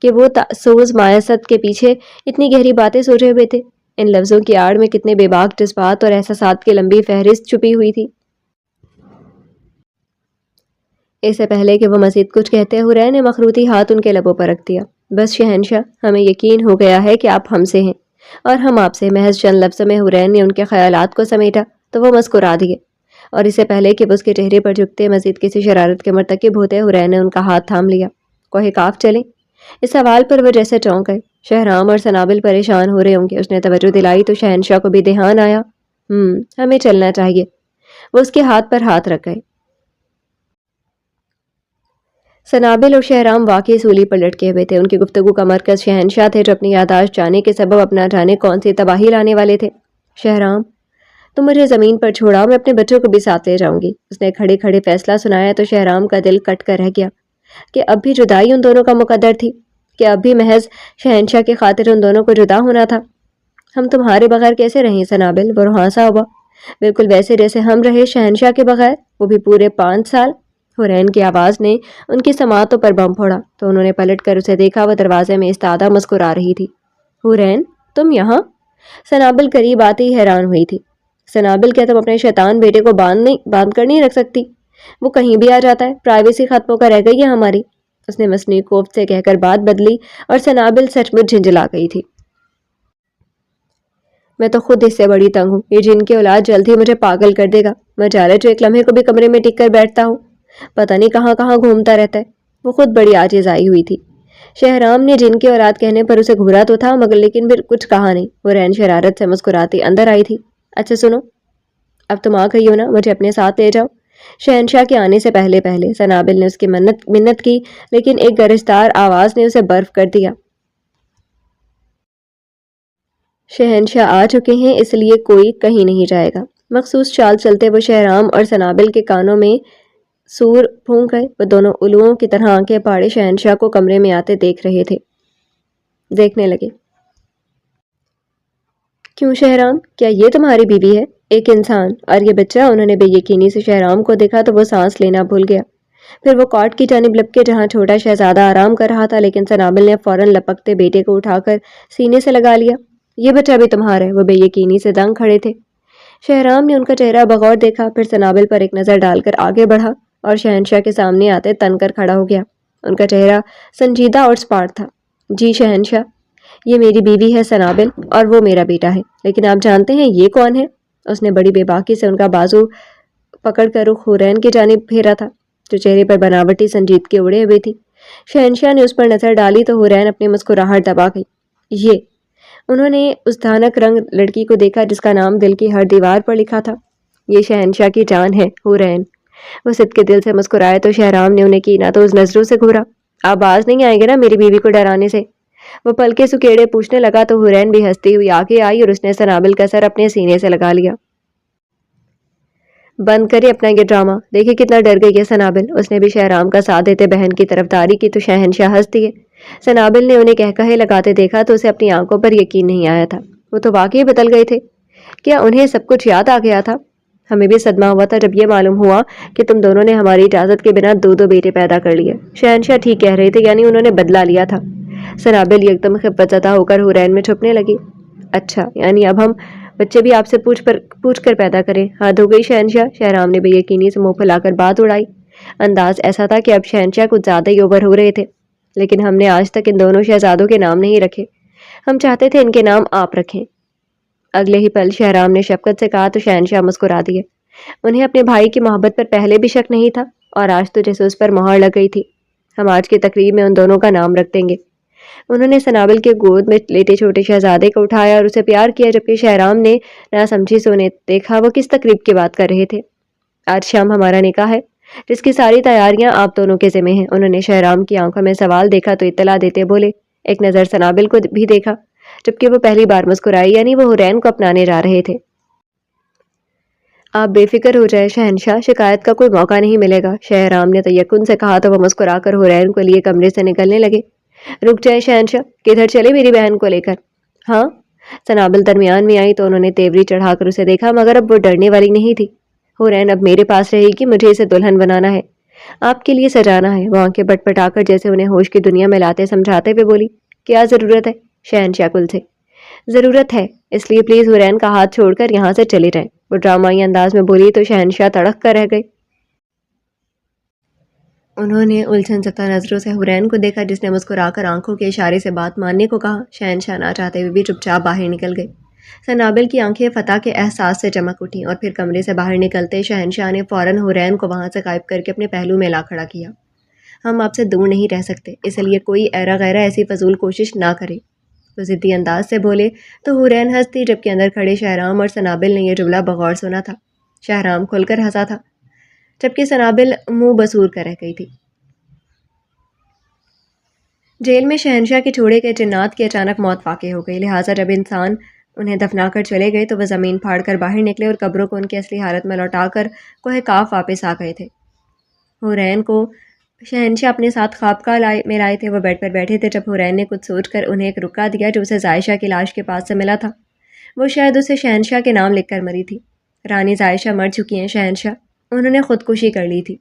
کہ وہ تاسوز مایاست کے پیچھے اتنی گہری باتیں سوچے ہوئے تھے۔ ان لفظوں کی آڑ میں کتنے بے باک جذبات اور احساسات کی لمبی فہرست چھپی ہوئی تھی۔ اس سے پہلے کہ وہ مزید کچھ کہتے، حورین نے مخروطی ہاتھ ان کے لبوں پر رکھ دیا۔ بس شہنشاہ، ہمیں یقین ہو گیا ہے کہ آپ ہم سے ہیں اور ہم آپ سے۔ محض چند لفظوں میں حورین نے ان کے خیالات کو سمیٹا تو وہ مسکرا دیے، اور اس سے پہلے کہ وہ اس کے چہرے پر جھکتے مزید کسی شرارت کے مرتکب ہوتے، حورین نے ان کا ہاتھ تھام لیا۔ کوہ کاف چلیں؟ اس سوال پر وہ جیسے چونک گئے۔ شہرام اور سنابل پریشان ہو رہے ہوں گے۔ اس نے توجہ دلائی تو شہنشاہ کو بھی دھیان آیا۔ ہمیں چلنا چاہیے۔ وہ اس کے ہاتھ پر ہاتھ رکھ گئے۔ سنابل اور شہرام واقعی سولی پر لٹکے ہوئے تھے۔ ان کی گفتگو کا مرکز شہنشاہ تھے جو اپنی یادداشت جانے کے سبب اپنا جانے کون سی تباہی لانے والے تھے۔ شہرام، تم مجھے زمین پر چھوڑا، میں اپنے بچوں کو بھی ساتھ لے جاؤں گی۔ اس نے کھڑے کھڑے فیصلہ سنایا تو شہرام کا دل کٹ کر رہ گیا کہ اب بھی جدائی ان دونوں کا مقدر تھی، کہ اب بھی محض شہنشاہ کی خاطر ان دونوں کو جدا ہونا تھا۔ ہم تمہارے بغیر کیسے رہیں سنابل؟ وہ روحانسا ہوا۔ بالکل ویسے جیسے ہم رہے شہنشاہ کے بغیر، وہ بھی پورے 5 سال۔ حورین کی آواز نے ان کی سماعتوں پر بم پھوڑا تو انہوں نے پلٹ کر اسے دیکھا۔ وہ دروازے میں استادہ مسکرا رہی تھی۔ حورین، تم یہاں؟ سنابل قریب آتی ہی حیران ہوئی تھی۔ سنابل، کیا تم اپنے شیطان بیٹے کو باندھ کر نہیں رکھ سکتی؟ وہ کہیں بھی آ جاتا ہے، پرائیویسی ختم ہو کر رہ گئی ہے ہماری۔ اس نے مصنوعی کوفت سے کہہ کر بات بدلی اور سنابل سچ مچ جھنجھلا گئی تھی۔ میں تو خود اس سے بڑی تنگ ہوں، یہ جن کی اولاد جلد ہی مجھے پاگل کر دے گا۔ میں جالے جو ایک لمحے کو بھی کمرے میں ٹک کر بیٹھتا ہوں، پتہ نہیں کہاں کہاں گھومتا رہتا ہے۔ وہ خود بڑی عاجز آئی ہوئی تھی۔ شہرام نے جن کی اولاد کہنے پر اسے گھورا تو تھا، مگر لیکن پھر کچھ کہا نہیں۔ وہ رین شرارت سے مسکراتی اندر آئی تھی۔ اچھا سنو، اب تم آ گئی ہو نا، مجھے اپنے ساتھ لے جاؤ۔ شہنشاہ کے آنے سے پہلے پہلے سنابل نے اس کی منت کی، لیکن ایک گرجدار آواز نے اسے برف کر دیا۔ شہنشاہ آ چکے ہیں، اس لیے کوئی کہیں نہیں جائے گا۔ مخصوص چال چلتے وہ شہرام اور سنابل کے کانوں میں سور پھونک گئے۔ وہ دونوں الوؤں کی طرح آنکھیں پاڑے شہنشاہ کو کمرے میں آتے دیکھنے لگے۔ کیوں شہرام، کیا یہ تمہاری بیوی ہے؟ ایک انسان اور یہ بچہ؟ انہوں نے بے یقینی سے شہرام کو دیکھا تو وہ سانس لینا بھول گیا۔ پھر وہ کاٹ کی جانب لپکے جہاں چھوٹا شہزادہ آرام کر رہا تھا، لیکن سنابل نے فوراً لپکتے بیٹے کو اٹھا کر سینے سے لگا لیا۔ یہ بچہ بھی تمہارا ہے؟ وہ بے یقینی سے دنگ کھڑے تھے۔ شہرام نے ان کا چہرہ بغور دیکھا، پھر سنابل پر ایک نظر ڈال کر آگے بڑھا اور شہنشاہ کے سامنے آتے تن کر کھڑا ہو گیا۔ ان کا چہرہ سنجیدہ اور سپاٹ تھا۔ جی شہنشاہ، یہ میری بیوی ہے سنابل اور وہ میرا بیٹا ہے، لیکن آپ جانتے ہیں یہ کون ہے؟ اس نے بڑی بے باکی سے ان کا بازو پکڑ کر رخ حورین کی جانب پھیرا تھا، جو چہرے پر بناوٹی سنجیدگی اڑے ہوئے تھی۔ شہنشاہ نے اس پر نظر ڈالی تو حورین اپنی مسکراہٹ دبا گئی۔ یہ انہوں نے اس دھانک رنگ لڑکی کو دیکھا جس کا نام دل کی ہر دیوار پر لکھا تھا۔ یہ شہنشاہ کی جان ہے حورین۔ وہ صدقے دل سے مسکرائے تو شہرام نے انہیں کینا تو اس نظروں سے گھورا۔ آپ باز نہیں آئیں گے نا میری بیوی کو ڈرانے سے؟ وہ پلکے سکیڑے پوچھنے لگا تو حورین بھی ہنستی ہوئی آگے آئی اور اس نے سنابل کا سر اپنے سینے سے لگا لیا۔ بند کرے اپنا یہ ڈرامہ، دیکھے کتنا ڈر گئی ہے سنابل۔ اس نے بھی شہرام کا ساتھ دیتے بہن کی طرفداری کی تو شہنشاہ ہنس دیے۔ سنابل نے انہیں کہے لگاتے دیکھا تو اسے اپنی آنکھوں پر یقین نہیں آیا تھا۔ وہ تو واقعی بدل گئے تھے۔ کیا انہیں سب کچھ یاد آ گیا تھا؟ ہمیں بھی صدمہ ہوا تھا جب یہ معلوم ہوا کہ تم دونوں نے ہماری اجازت کے بنا دو بیٹے پیدا کر لیے۔ شہنشاہ ٹھیک کہہ رہے تھے، یعنی انہوں نے بدلہ لیا تھا۔ سنابل یکدم خفت زدہ ہو کر حورین میں چھپنے لگی۔ اچھا، یعنی اب ہم بچے بھی آپ سے پوچھ کر پیدا کریں؟ حد ہو گئی شہنشاہ۔ شہرام نے بے یقینی سے منہ پھیلا کر بات اڑائی۔ انداز ایسا تھا کہ اب شہنشاہ کچھ زیادہ ہی اوور ہو رہے تھے۔ لیکن ہم نے آج تک ان دونوں شہزادوں کے نام نہیں رکھے، ہم چاہتے تھے ان کے نام آپ رکھیں۔ اگلے ہی پل شہرام نے شفقت سے کہا تو شہنشاہ مسکرا دیے۔ انہیں اپنے بھائی کی محبت پر پہلے بھی شک نہیں تھا، اور آج تو جیسے اس پر مہر لگ گئی تھی۔ ہم آج کی تقریب میں ان دونوں کا نام رکھ دیں گے۔ انہوں نے سنابل کے گود میں لیٹے چھوٹے شہزادے کو اٹھایا اور اسے پیار کیا، جبکہ شہرام نے نہ سمجھی سونے دیکھا وہ کس تقریب کی بات کر رہے تھے۔ آج شام ہمارا نکاح ہے، جس کی ساری تیاریاں آپ دونوں کے ذمہ ہیں۔ انہوں نے شہرام کی آنکھوں میں سوال دیکھا تو اطلاع دیتے بولے۔ ایک نظر سنابل کو بھی دیکھا، جبکہ وہ پہلی بار مسکرائی، یعنی وہ حورین کو اپنانے جا رہے تھے۔ آپ بے فکر ہو جائے شہنشاہ، شکایت کا کوئی موقع نہیں ملے گا، شہرام نے تیقن سے کہا تو وہ مسکرا کر حورین کو لیے کمرے سے نکلنے لگے۔ رک جائیں شہنشاہ، کدھر چلے میری بہن کو لے کر؟ ہاں؟ سنابل درمیان میں آئی تو انہوں نے تیوری چڑھا کر اسے دیکھا، مگر اب وہ ڈرنے والی نہیں تھی۔ حورین اب میرے پاس رہے گی، مجھے اسے دلہن بنانا ہے، آپ کے لیے سجانا ہے۔ وہ آنکھیں پٹ پٹا کر جیسے انہیں ہوش کی دنیا میں لاتے سمجھاتے ہوئے بولی۔ کیا ضرورت ہے؟ شہنشاہ کل سے ضرورت ہے، اس لیے پلیز حورین کا ہاتھ چھوڑ کر یہاں سے چلے جائیں۔ وہ ڈرامائی انداز میں بولی تو شہنشاہ تڑک کر رہ گئے۔ انہوں نے الجھن زدہ نظروں سے حورین کو دیکھا، جس نے مسکرا کر آنکھوں کے اشارے سے بات ماننے کو کہا۔ شہنشاہ نہ چاہتے ہوئے بھی چپ چاپ باہر نکل گئے۔ سنابل کی آنکھیں فتح کے احساس سے چمک اٹھیں، اور پھر کمرے سے باہر نکلتے شہنشاہ نے فوراً حورین کو وہاں سے غائب کر کے اپنے پہلو میں لا کھڑا کیا۔ ہم آپ سے دور نہیں رہ سکتے، اس لیے کوئی ایرا غیرہ ایسی فضول کوشش نہ کرے، وہ ضدی انداز سے بولے تو حورین ہنس دی، جبکہ اندر کھڑے شہرام اور سنابل نے یہ جملہ بغور سنا تھا۔ شہرام کھل کر ہنسا تھا، جبکہ سنابل منہ بسور کر رہ گئی تھی۔ جیل میں شہنشاہ کے چھوڑے گئے جنات کی اچانک موت واقع ہو گئی، لہٰذا جب انسان انہیں دفنا کر چلے گئے تو وہ زمین پھاڑ کر باہر نکلے اور قبروں کو ان کی اصلی حالت میں لوٹا کر کوہ کاف واپس آ گئے تھے۔ حورین کو شہنشاہ اپنے ساتھ خوابگاہ میں لائے تھے۔ وہ بیڈ پر بیٹھے تھے جب حورین نے کچھ سوچ کر انہیں ایک رکا دیا جو اسے زائشہ کی لاش کے پاس سے ملا تھا۔ وہ شاید اسے شہنشاہ کے نام لکھ کر مری تھی۔ رانی زائشہ مر چکی ہیں شہنشاہ، انہوں نے خودکشی کر لی تھی۔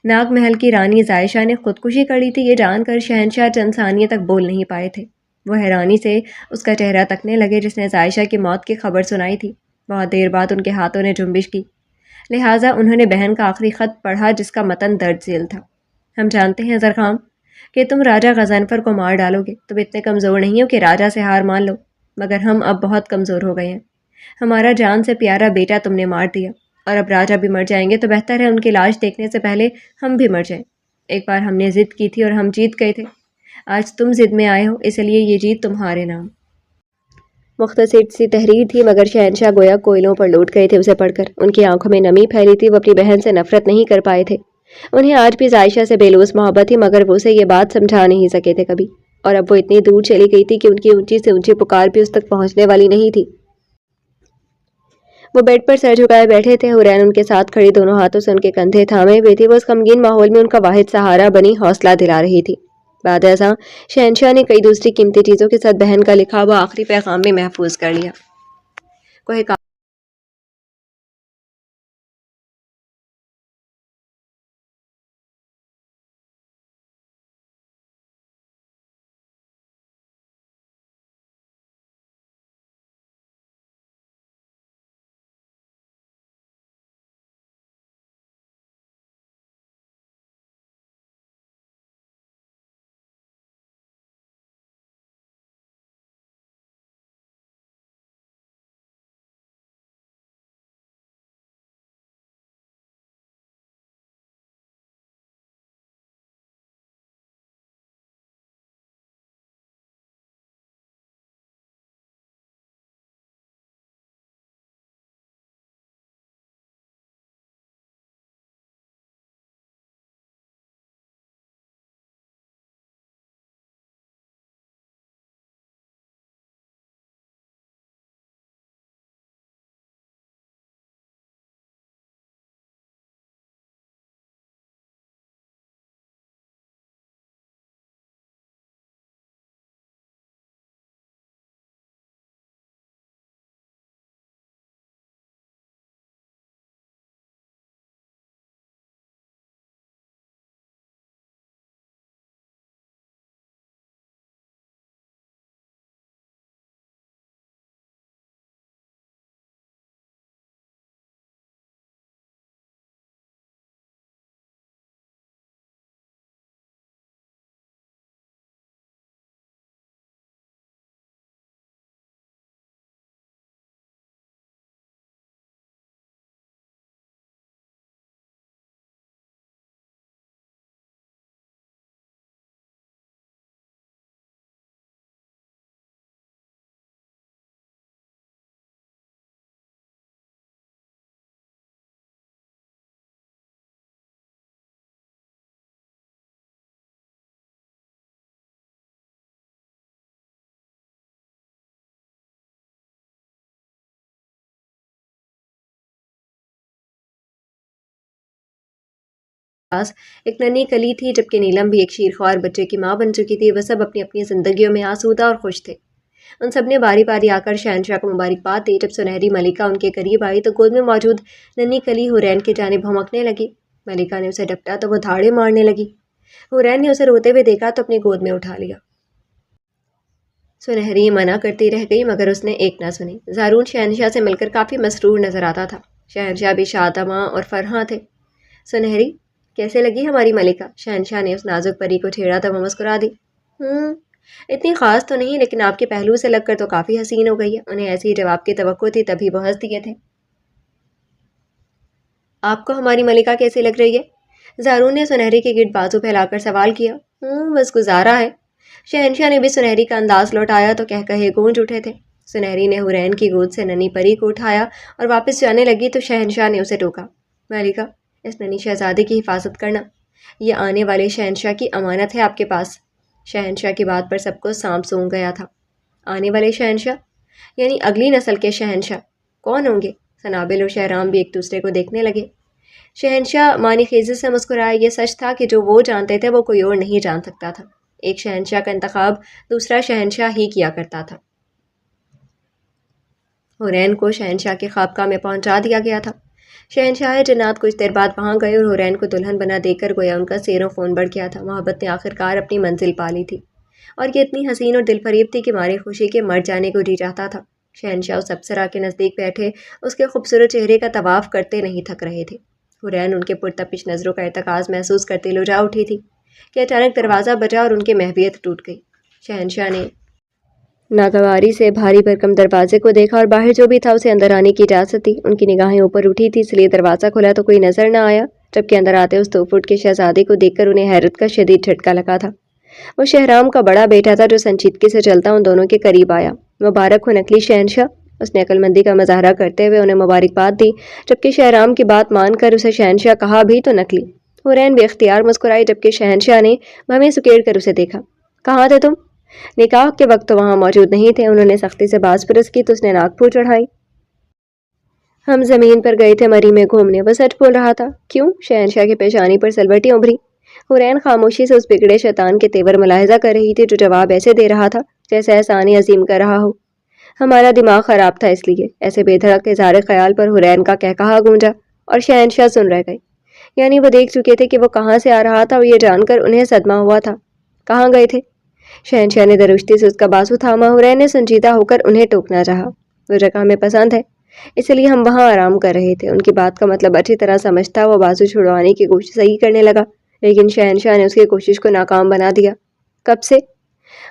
ناگ محل کی رانی زائشہ نے خودکشی کر لی تھی، یہ جان کر شہنشاہ چند ثانیے تک بول نہیں پائے تھے۔ وہ حیرانی سے اس کا چہرہ تکنے لگے جس نے زائشہ کی موت کی خبر سنائی تھی۔ بہت دیر بعد ان کے ہاتھوں نے جنبش کی، لہٰذا انہوں نے بہن کا آخری خط پڑھا جس کا متن درج ذیل تھا۔ ہم جانتے ہیں زرخام کہ تم راجہ غضنفر کو مار ڈالو گے، تم اتنے کمزور نہیں ہو کہ راجہ سے ہار مان لو، مگر ہم اب بہت کمزور ہو گئے ہیں۔ ہمارا جان سے پیارا بیٹا تم نے مار دیا، اور اب راجہ بھی مر جائیں گے تو بہتر ہے ان کی لاش دیکھنے سے پہلے ہم بھی مر جائیں۔ ایک بار ہم نے ضد کی تھی اور ہم جیت گئے تھے، آج تم ضد میں آئے ہو، اس لیے یہ جیت تمہارے نام۔ مختصر سی تحریر تھی، مگر شہنشاہ گویا کوئلوں پر لوٹ گئے تھے اسے پڑھ کر۔ ان کی آنکھوں میں نمی پھیلی تھی، وہ اپنی بہن سے نفرت نہیں کر پائے تھے۔ انہیں آج بھی عائشہ سے بے لوث محبت تھی، مگر وہ اسے یہ بات سمجھا نہیں سکے تھے کبھی، اور اب وہ اتنی دور چلی گئی تھی کہ ان کی اونچی سے اونچی پکار بھی اس تک پہنچنے والی نہیں تھی۔ وہ بیڈ پر سر جھکائے بیٹھے تھے، حورین ان کے ساتھ کھڑی دونوں ہاتھوں سے ان کے کندھے تھامے ہوئے تھی۔ وہ اس غمگین ماحول میں ان کا واحد سہارا بنی حوصلہ دلا رہی تھی۔ بعد ازاں شہنشاہ نے کئی دوسری قیمتی چیزوں کے ساتھ بہن کا لکھا ہوا آخری پیغام بھی محفوظ کر لیا۔ کوہ پاس ایک ننھی کلی تھی، جبکہ نیلم بھی ایک شیرخوار بچے کی ماں بن چکی تھی۔ وہ سب اپنی اپنی زندگیوں میں آسودہ اور خوش تھے۔ ان سب نے باری باری آ کر شہنشاہ کو مبارکباد دی۔ جب سنہری ملکہ ان کے قریب آئی تو گود میں موجود ننھی کلی حورین کی جانب بھونکنے لگی۔ ملکہ نے اسے ڈپٹا تو وہ دھاڑے مارنے لگی۔ حورین نے اسے روتے ہوئے دیکھا تو اپنی گود میں اٹھا لیا۔ سنہری منع کرتی رہ گئی، مگر اس نے ایک نہ سنی۔ زارون شہنشاہ سے مل کر کافی مسرور نظر آتا تھا۔ شہنشاہ بھی شادماں اور فرحاں تھے۔ سنہری، کیسے لگی ہماری ملکہ؟ شہنشاہ نے اس نازک پری کو چھیڑا تو وہ مسکرا دی۔ اتنی خاص تو نہیں، لیکن آپ کے پہلو سے لگ کر تو کافی حسین ہو گئی ہے۔ انہیں ایسی ہی جواب کی توقع تھی، تبھی وہ ہنس دیے تھے۔ آپ کو ہماری ملکہ کیسی لگ رہی ہے؟ زارون نے سنہری کے گرد بازو پھیلا کر سوال کیا۔ بس گزارا ہے۔ شہنشاہ نے بھی سنہری کا انداز لوٹایا تو کہے گونج اٹھے تھے۔ سنہری نے حورین کی گود سے ننھی پری کو اٹھایا اور واپس جانے لگی تو شہنشاہ نے اسے ٹوکا۔ ملکہ، اس ننھی شہزادی کی حفاظت کرنا، یہ آنے والے شہنشاہ کی امانت ہے آپ کے پاس۔ شہنشاہ کی بات پر سب کو سانپ سونگ گیا تھا۔ آنے والے شہنشاہ یعنی اگلی نسل کے شہنشاہ کون ہوں گے؟ سنابل اور شہرام بھی ایک دوسرے کو دیکھنے لگے۔ شہنشاہ معنی خیزی سے مسکرائے۔ یہ سچ تھا کہ جو وہ جانتے تھے وہ کوئی اور نہیں جان سکتا تھا۔ ایک شہنشاہ کا انتخاب دوسرا شہنشاہ ہی کیا کرتا تھا۔ حورین کو شہنشاہ کے خابقاہ میں پہنچا دیا گیا تھا۔ شہنشاہ جنات کچھ دیر بعد وہاں گئے اور حورین کو دلہن بنا دے کر گویا ان کا سیر و خون بڑھ گیا تھا۔ محبت نے آخرکار اپنی منزل پا لی تھی، اور یہ اتنی حسین اور دل فریب تھی کہ ماری خوشی کے مر جانے کو جی چاہتا تھا۔ شہنشاہ اس اپسرا کے نزدیک بیٹھے اس کے خوبصورت چہرے کا طواف کرتے نہیں تھک رہے تھے۔ حورین ان کے پرتپش نظروں کا ارتکاز محسوس کرتے لجا اٹھی تھی کہ اچانک دروازہ بجا اور ان کی محویت ٹوٹ گئی۔ شہنشاہ نے ناگواری سے بھاری بھرکم دروازے کو دیکھا اور باہر جو بھی تھا اسے اندر آنے کی اجازت دی۔ ان کی نگاہیں اوپر اٹھی تھی، اس لیے دروازہ کھلا تو کوئی نظر نہ آیا، جبکہ اندر آتے اس 2 فٹ کے شہزادے کو دیکھ کر انہیں حیرت کا شدید جھٹکا لگا تھا۔ وہ شہرام کا بڑا بیٹا تھا جو سنجیدگی سے چلتا ان دونوں کے قریب آیا۔ مبارک ہو نقلی شہنشاہ، اس نے عقل مندی کا مظاہرہ کرتے ہوئے انہیں مبارکباد دی، جبکہ شہرام کی بات مان کر اسے شہنشاہ کہا بھی تو نکلی۔ حورین بے اختیار مسکرائی، جبکہ شہنشاہ نے بھویں سکیڑ کر اسے دیکھا۔ کہاں تھے تم؟ نکاح کے وقت تو وہاں موجود نہیں تھے، انہوں نے سختی سے باز پرس کی تو اس نے ناک پھوڑ چڑھائی۔ ہم زمین پر گئے تھے مری میں گھومنے، وہ سچ بول رہا تھا۔ کیوں؟ شہنشاہ کی پیشانی پر سلوٹیں ابھری۔ حورین خاموشی سے اس بگڑے شیطان کے تیور ملاحظہ کر رہی تھی جو جواب ایسے دے رہا تھا جیسے احسان عظیم کر رہا ہو۔ ہمارا دماغ خراب تھا اس لیے، ایسے بے دھڑک اظہار خیال پر حورین کا کہا گونجا اور شہنشاہ سن رہ گئے۔ یعنی وہ دیکھ چکے تھے کہ وہ کہاں سے آ رہا تھا اور یہ جان کر انہیں صدمہ ہوا تھا۔ کہاں گئے تھے؟ شہنشاہ نے درشتی سے اس کا بازو تھاما۔ حورین نے سنجیدہ ہو کر انہیں ٹوکنا چاہا۔ وہ جگہ ہمیں پسند ہے، اس لیے ہم وہاں آرام کر رہے تھے۔ ان کی بات کا مطلب اچھی طرح سمجھتا وہ بازو چھڑوانے کی کوشش صحیح کرنے لگا، لیکن شہنشاہ نے اس کی کوشش کو ناکام بنا دیا۔ کب سے؟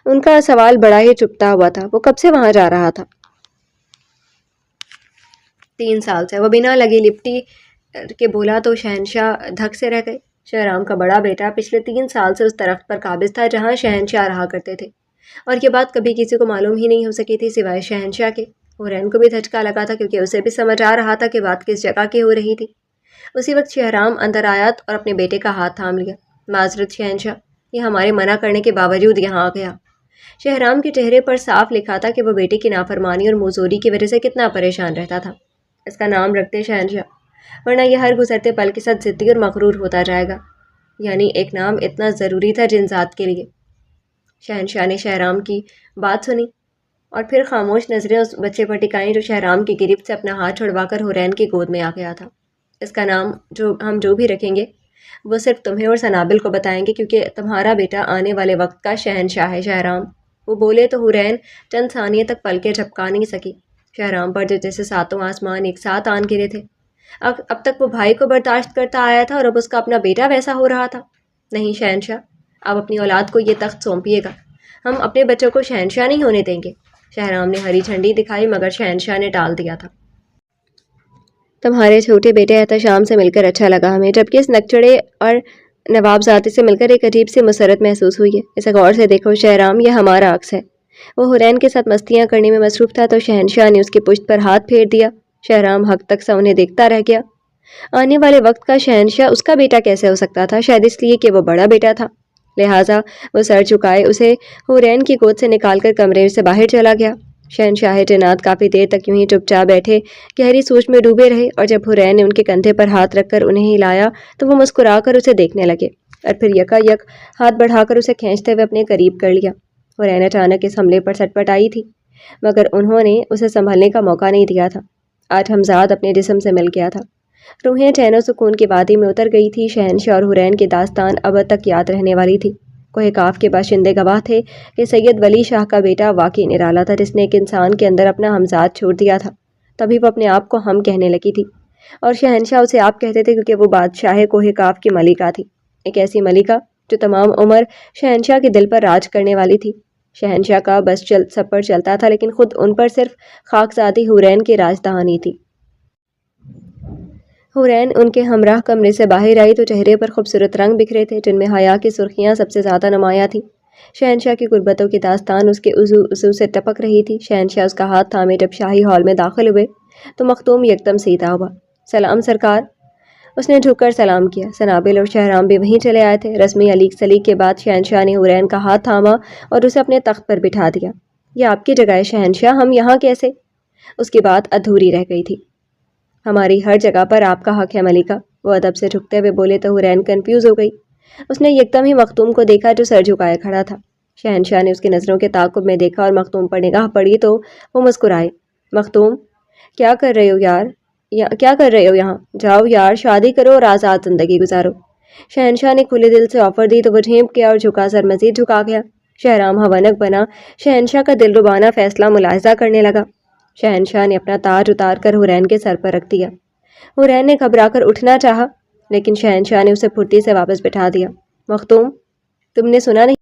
ان کا سوال بڑا ہی چپتا ہوا تھا۔ وہ کب سے وہاں جا رہا تھا؟ 3 سال سے، وہ بنا لگی لپٹی کے بولا تو شہنشاہ دھک سے رہ گئے۔ شہرام کا بڑا بیٹا پچھلے 3 سال سے اس درخت پر قابض تھا جہاں شہنشاہ رہا کرتے تھے، اور یہ بات کبھی کسی کو معلوم ہی نہیں ہو سکی تھی سوائے شہنشاہ کے۔ حورین کو بھی دھچکا لگا تھا کیونکہ اسے بھی سمجھ آ رہا تھا کہ بات کس جگہ کی ہو رہی تھی۔ اسی وقت شہرام اندر آیا اور اپنے بیٹے کا ہاتھ تھام لیا۔ معذرت شہنشاہ، یہ ہمارے منع کرنے کے باوجود یہاں آ گیا۔ شہرام کے چہرے پر صاف لکھا تھا کہ وہ بیٹے کی نافرمانی اور موزوری کی وجہ سے کتنا پریشان رہتا تھا۔ اس کا نام رکھتے شہنشاہ، ورنہ یہ ہر گزرتے پل کے ساتھ ضدی اور مغرور ہوتا جائے گا۔ یعنی ایک نام اتنا ضروری تھا جن ذات کے لیے۔ شہنشاہ نے شہرام کی بات سنی اور پھر خاموش نظریں اس بچے پر ٹکائیں جو شہرام کی گرفت سے اپنا ہاتھ چھڑوا کر حورین کی گود میں آ گیا تھا۔ اس کا نام ہم جو بھی رکھیں گے وہ صرف تمہیں اور سنابل کو بتائیں گے، کیونکہ تمہارا بیٹا آنے والے وقت کا شہنشاہ ہے شہرام۔ وہ بولے تو حورین چند ثانیے تک پلکیں جھپکا نہیں سکی۔ شہرام پر جو جیسے ساتوں آسمان ایک ساتھ آن گرے تھے۔ اب تک وہ بھائی کو برداشت کرتا آیا تھا اور اب اس کا اپنا بیٹا ویسا ہو رہا تھا۔ نہیں شہنشاہ، آپ اپنی اولاد کو یہ تخت سونپیے گا، ہم اپنے بچوں کو شہنشاہ نہیں ہونے دیں گے۔ شہرام نے ہری جھنڈی دکھائی مگر شہنشاہ نے ٹال دیا تھا۔ تمہارے چھوٹے بیٹے احتشام سے مل کر اچھا لگا ہمیں، جبکہ اس نکچڑے اور نواب زادے سے مل کر ایک عجیب سی مسرت محسوس ہوئی ہے۔ اسے غور سے دیکھو شہرام، یہ ہمارا عکس ہے۔ وہ حورین کے ساتھ مستیاں کرنے میں مصروف تھا تو شہنشاہ نے اس کی پشت پر ہاتھ پھیر دیا۔ شہرام حق تک سا انہیں دیکھتا رہ گیا۔ آنے والے وقت کا شہنشاہ اس کا بیٹا کیسے ہو سکتا تھا؟ شاید اس لیے کہ وہ بڑا بیٹا تھا، لہٰذا وہ سر جھکائے اسے حورین کی گود سے نکال کر کمرے سے باہر چلا گیا۔ شہنشاہ جنات کافی دیر تک یوں ہی چپ چاپ بیٹھے گہری سوچ میں ڈوبے رہے، اور جب حورین نے ان کے کندھے پر ہاتھ رکھ کر انہیں ہلایا تو وہ مسکرا کر اسے دیکھنے لگے اور پھر یکا یک ہاتھ بڑھا کر اسے کھینچتے ہوئے اپنے قریب کر لیا۔ حورین اچانک اس حملے پر سٹ پٹائی تھی مگر انہوں نے اسے سنبھلنے کا موقع نہیں دیا تھا۔ آج ہمزاد اپنے جسم سے مل گیا تھا، روحیں چین و سکون کی وادی میں اتر گئی تھی۔ شہنشاہ اور حورین کی داستان اب تک یاد رہنے والی تھی۔ کوہ کاف کے باشندے گواہ تھے کہ سید ولی شاہ کا بیٹا واقعی نرالا تھا جس نے ایک انسان کے اندر اپنا ہمزاد چھوڑ دیا تھا۔ تبھی وہ اپنے آپ کو ہم کہنے لگی تھی، اور شہنشاہ اسے آپ کہتے تھے کیونکہ وہ بادشاہ کوہ کاف کی ملکہ تھی، ایک ایسی ملکہ جو تمام عمر شہنشاہ کے دل پر راج کرنے والی تھی۔ شہنشاہ کا بس سب پر چلتا تھا لیکن خود ان پر صرف خاکزادی حورین کی راج دہانی تھی۔ حورین ان کے ہمراہ کمرے سے باہر آئی تو چہرے پر خوبصورت رنگ بکھرے تھے جن میں حیا کی سرخیاں سب سے زیادہ نمایاں تھیں۔ شہنشاہ کی غربتوں کی داستان اس کے عضو سے ٹپک رہی تھی۔ شہنشاہ اس کا ہاتھ تھامے جب شاہی ہال میں داخل ہوئے تو مختوم یکدم سیدھا ہوا۔ سلام سرکار، اس نے جھک کر سلام کیا۔ سنابل اور شہرام بھی وہیں چلے آئے تھے۔ رسمی علیق سلیق کے بعد شہنشاہ نے حورین کا ہاتھ تھاما اور اسے اپنے تخت پر بٹھا دیا۔ یہ آپ کی جگہ ہے شہنشاہ، ہم یہاں کیسے؟ اس کی بات ادھوری رہ گئی تھی۔ ہماری ہر جگہ پر آپ کا حق ہے ملکہ، وہ ادب سے جھکتے ہوئے بولے تو حورین کنفیوز ہو گئی۔ اس نے یکدم ہی مختوم کو دیکھا جو سر جھکائے کھڑا تھا۔ شہنشاہ نے اس کی نظروں کے تعاقب میں دیکھا اور مختوم پر نگاہ پڑی تو وہ مسکرائے۔ مختوم، کیا کر رہے ہو یار؟ کیا کر رہے ہو یہاں؟ جاؤ یار، شادی کرو اور آزاد زندگی گزارو۔ شہنشاہ نے کھلے دل سے آفر دی تو وہ جھینپ گیا اور جھکا سر مزید جھکا گیا۔ شہرام حونک بنا شہنشاہ کا دل ربانہ فیصلہ ملاحظہ کرنے لگا۔ شہنشاہ نے اپنا تاج اتار کر حورین کے سر پر رکھ دیا۔ حورین نے گھبرا کر اٹھنا چاہا لیکن شہنشاہ نے اسے پھرتی سے واپس بٹھا دیا۔ مختوم، تم نے سنا نہیں؟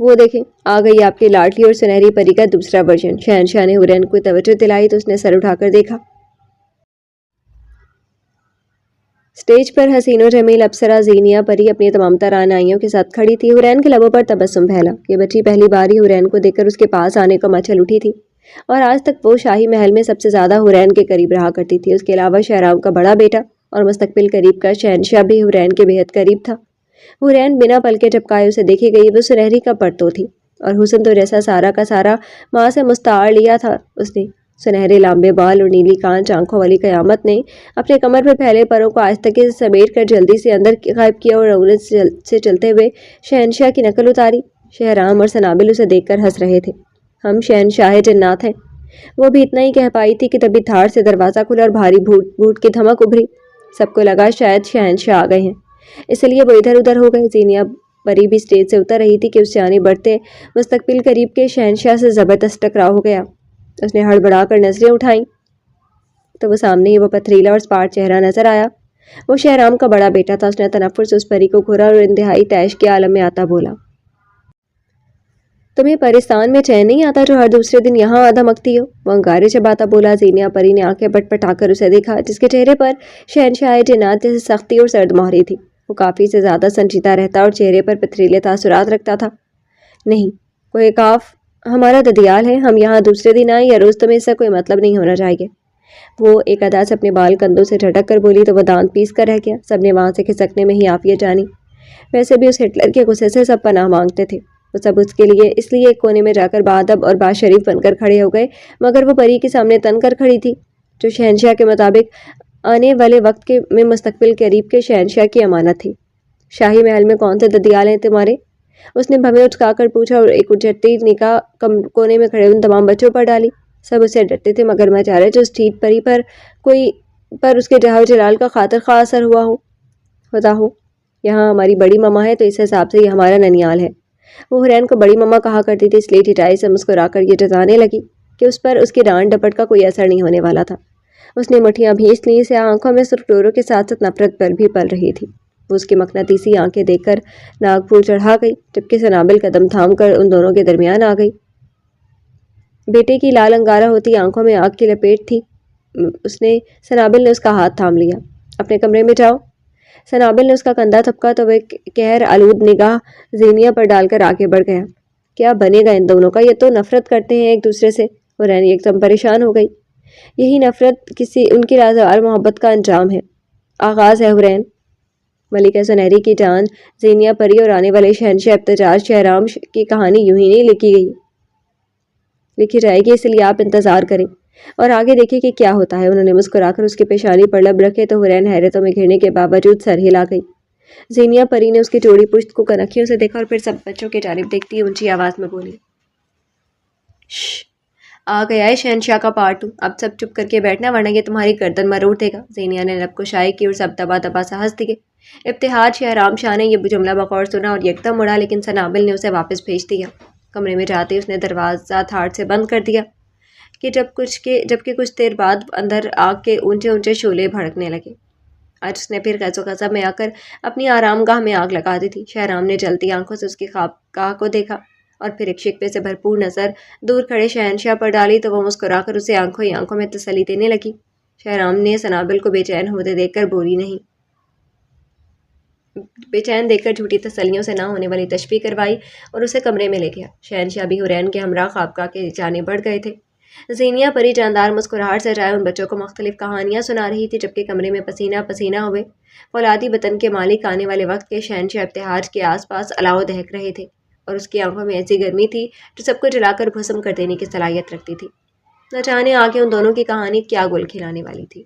وہ دیکھیں آ گئی آپ کی لاڈلی اور سنہری پری کا دوسرا ورژن۔ شہنشاہ نے حورین کو توجہ دلائی تو اس نے سر اٹھا کر دیکھا۔ اسٹیج پر حسین و جمیل اپسرا زینیا پری اپنی تمام تر رعنائیوں کے ساتھ کھڑی تھی۔ حورین کے لبوں پر تبسم پھیلا۔ یہ بچی پہلی بار ہی حورین کو دیکھ کر اس کے پاس آنے کو مچل اٹھی تھی، اور آج تک وہ شاہی محل میں سب سے زیادہ حورین کے قریب رہا کرتی تھی۔ اس کے علاوہ شہرام کا بڑا بیٹا اور مستقبل قریب کا شہنشاہ بھی حورین کے بےحد قریب تھا۔ حورین بنا پلکے جھپکائے اسے دیکھی گئی۔ وہ سنہری کا پرتو تھی، اور حسن تو جیسا سارا کا سارا ماں سے مستعار لیا تھا اس نے۔ سنہرے لمبے بال اور نیلی کانچ آنکھوں والی قیامت نے اپنے کمر پر پھیلے پروں کو آہستگی سے سمیٹ کر جلدی سے اندر غائب کیا اور انگلی سے چلتے ہوئے شہنشاہ کی نقل اتاری۔ شہرام اور سنابل اسے دیکھ کر ہنس رہے تھے۔ ہم شہنشاہ جنات ہیں، وہ بھی اتنا ہی کہہ پائی تھی کہ تبھی دھاڑ سے دروازہ کھلا اور بھاری بھوٹ کی دھمک ابھری۔ سب کو لگا شاید شہنشاہ آ گئے ہیں، اس لیے وہ ادھر ادھر ہو گئے۔ زینیا پری بھی اسٹیج سے اتر رہی تھی کہ اس سے آنے بڑھتے مستقبل قریب کے شہنشاہ سے زبردست ٹکراؤ ہو گیا۔ اس نے ہڑبڑا کر نظریں اٹھائیں تو وہ سامنے ہی وہ پتھریلا اور اسپاٹ چہرہ نظر آیا۔ وہ شہرام کا بڑا بیٹا تھا۔ اس نے تنفر سے اس پری کو گھورا اور انتہائی طیش کے عالم میں آتا بولا، تمہیں پرستان میں چین نہیں آتا جو ہر دوسرے دن یہاں دھمکتی ہو؟ وہ انگارے چباتا بولا۔ زینیا پری نے آنکھیں پٹ پٹا کر اسے دیکھا، جس کے چہرے پر شہنشاہ جنات جیسے سختی اور سرد مہری تھی۔ وہ کافی سے زیادہ سنجیدہ رہتا اور چہرے پر پتھریلے تاثرات رکھتا تھا۔ نہیں، کوئی کاف ہمارا ددیال ہے، ہم یہاں دوسرے دن آئے یا روز، تمہیں اس سے کوئی مطلب نہیں ہونا چاہیے۔ وہ ایک ادا سے اپنے بال کندھوں سے جھٹک کر بولی تو وہ دانت پیس کر رہ گیا۔ سب نے وہاں سے کھسکنے میں ہی عافیت جانی۔ ویسے بھی اس ہٹلر کے غصے سے سب پناہ مانگتے تھے۔ وہ سب اس لیے ایک کونے میں جا کر باادب اور باشریف بن کر کھڑے ہو گئے، مگر وہ پری کے سامنے تن کر کھڑی تھی، جو شہنشاہ کے مطابق آنے والے وقت میں مستقبل قریب کے شہنشاہ کی امانت تھی۔ شاہی محل میں کون سے ددیال ہیں تمہارے؟ اس نے بھویں اچکا کر پوچھا اور ایک اجڑتی نگاہ کونے میں کھڑے ان تمام بچوں پر ڈالی۔ سب اسے ڈرتے تھے، مگر میں چاہ رہا جو اس ٹھیٹ پری پر اس کے جاہ و جلال کا خاطر خواہ اثر ہوتا ہو۔ یہاں ہماری بڑی مما ہے تو اس حساب سے یہ ہمارا ننیال ہے۔ وہ حورین کو بڑی مما کہا کرتی تھی، اس لیے ٹھٹائی سے مسکرا کر یہ جتانے لگی کہ اس پر اس کی ڈانٹ ڈپٹ کا کوئی اثر نہیں ہونے والا تھا۔ اس نے مٹھیاں بھینچ لیں، سیاہ آنکھوں میں سرخ ڈوروں کے ساتھ ساتھ نفرت پر بھی پل رہی تھی۔ وہ اس کی مقناطیسی آنکھیں دیکھ کر ناک پھول چڑھا گئی، جبکہ سنابل قدم تھام کر ان دونوں کے درمیان آ گئی۔ بیٹے کی لال انگارہ ہوتی آنکھوں میں آگ کی لپیٹ تھی۔ سنابل نے اس کا ہاتھ تھام لیا۔ اپنے کمرے میں جاؤ۔ سنابل نے اس کا کندھا تھپکا تو وہ ایک قہر آلود نگاہ زینیا پر ڈال کر آگے بڑھ گیا۔ کیا بنے گا ان دونوں کا؟ یہ تو نفرت کرتے ہیں ایک دوسرے سے۔ حورین ایک دم پریشان ہو گئی۔ یہی نفرت ان کی رازدار محبت کا انجام ہے، آغاز ہے حورین۔ ملکہ سنہری کی جان زینیا پری اور آنے والے شہنشاہ ابتجاج شہرام کی کہانی یوں ہی نہیں لکھی جائے گی، اس لیے آپ انتظار کریں اور آگے دیکھیں کہ کیا ہوتا ہے۔ انہوں نے مسکرا کر اس کی پیشانی پر لب رکھے تو حورین حیرتوں میں گھرنے کے باوجود سر ہلا گئی۔ زینیا پری نے اس کی چوڑی پشت کو کنکھیوں سے دیکھا اور پھر سب بچوں کی جانب دیکھتی اونچی آواز میں بولی، شش، آ گیا ہے شہنشاہ کا پارٹ 2، اب سب چپ کر کے بیٹھنا ورنہ یہ تمہاری گردن مروڑ دے گا۔ زینیا نے لب کشائی کی اور سب دبا دبا سا ہنس دیے۔ ابتہاج شہرام شاہ نے یہ جملہ بغور سنا اور یکدم مڑا، لیکن سنابل نے اسے واپس بھیج دیا۔ کمرے میں جاتے اس نے دروازہ دھاڑ سے بند کر دیا کہ جبکہ کچھ دیر بعد اندر آگ کے اونچے اونچے شعلے بھڑکنے لگے۔ آج اس نے پھر غیظ و غضب میں آ کر اپنی آرام گاہ میں آگ لگا دی تھی۔ شہرام نے جلتی آنکھوں سے اس کی خوابگاہ کو دیکھا اور پھر ایک شکوے سے بھرپور نظر دور کھڑے شہنشاہ پر ڈالی تو وہ مسکرا کر اسے آنکھوں ہی آنکھوں میں تسلی دینے لگی۔ شہرام نے سنابل کو بے چین ہوتے دیکھ کر بولی نہیں، بے چین دیکھ کر جھوٹی تسلیوں سے نہ ہونے والی تشبیہ کروائی اور اسے کمرے میں لے گیا۔ شہنشاہ بھی حورین کے ہمراہ خوابگاہ کے جانے بڑھ گئے تھے۔ زینیا پری جاندار مسکراہٹ سے جائے ان بچوں کو مختلف کہانیاں سنا رہی تھی، جبکہ کمرے میں پسینہ پسینہ ہوئے فولادی وطن کے مالک آنے والے وقت کے شہنشاہ ابتہاج کے آس پاس الاؤ دہک رہے تھے اور اس کی آنکھوں میں ایسی گرمی تھی جو سب کو جلا کر بھسم کر دینے کی صلاحیت رکھتی تھی۔ نہ جانے آگے ان دونوں کی کہانی کیا گل کھلانے والی تھی۔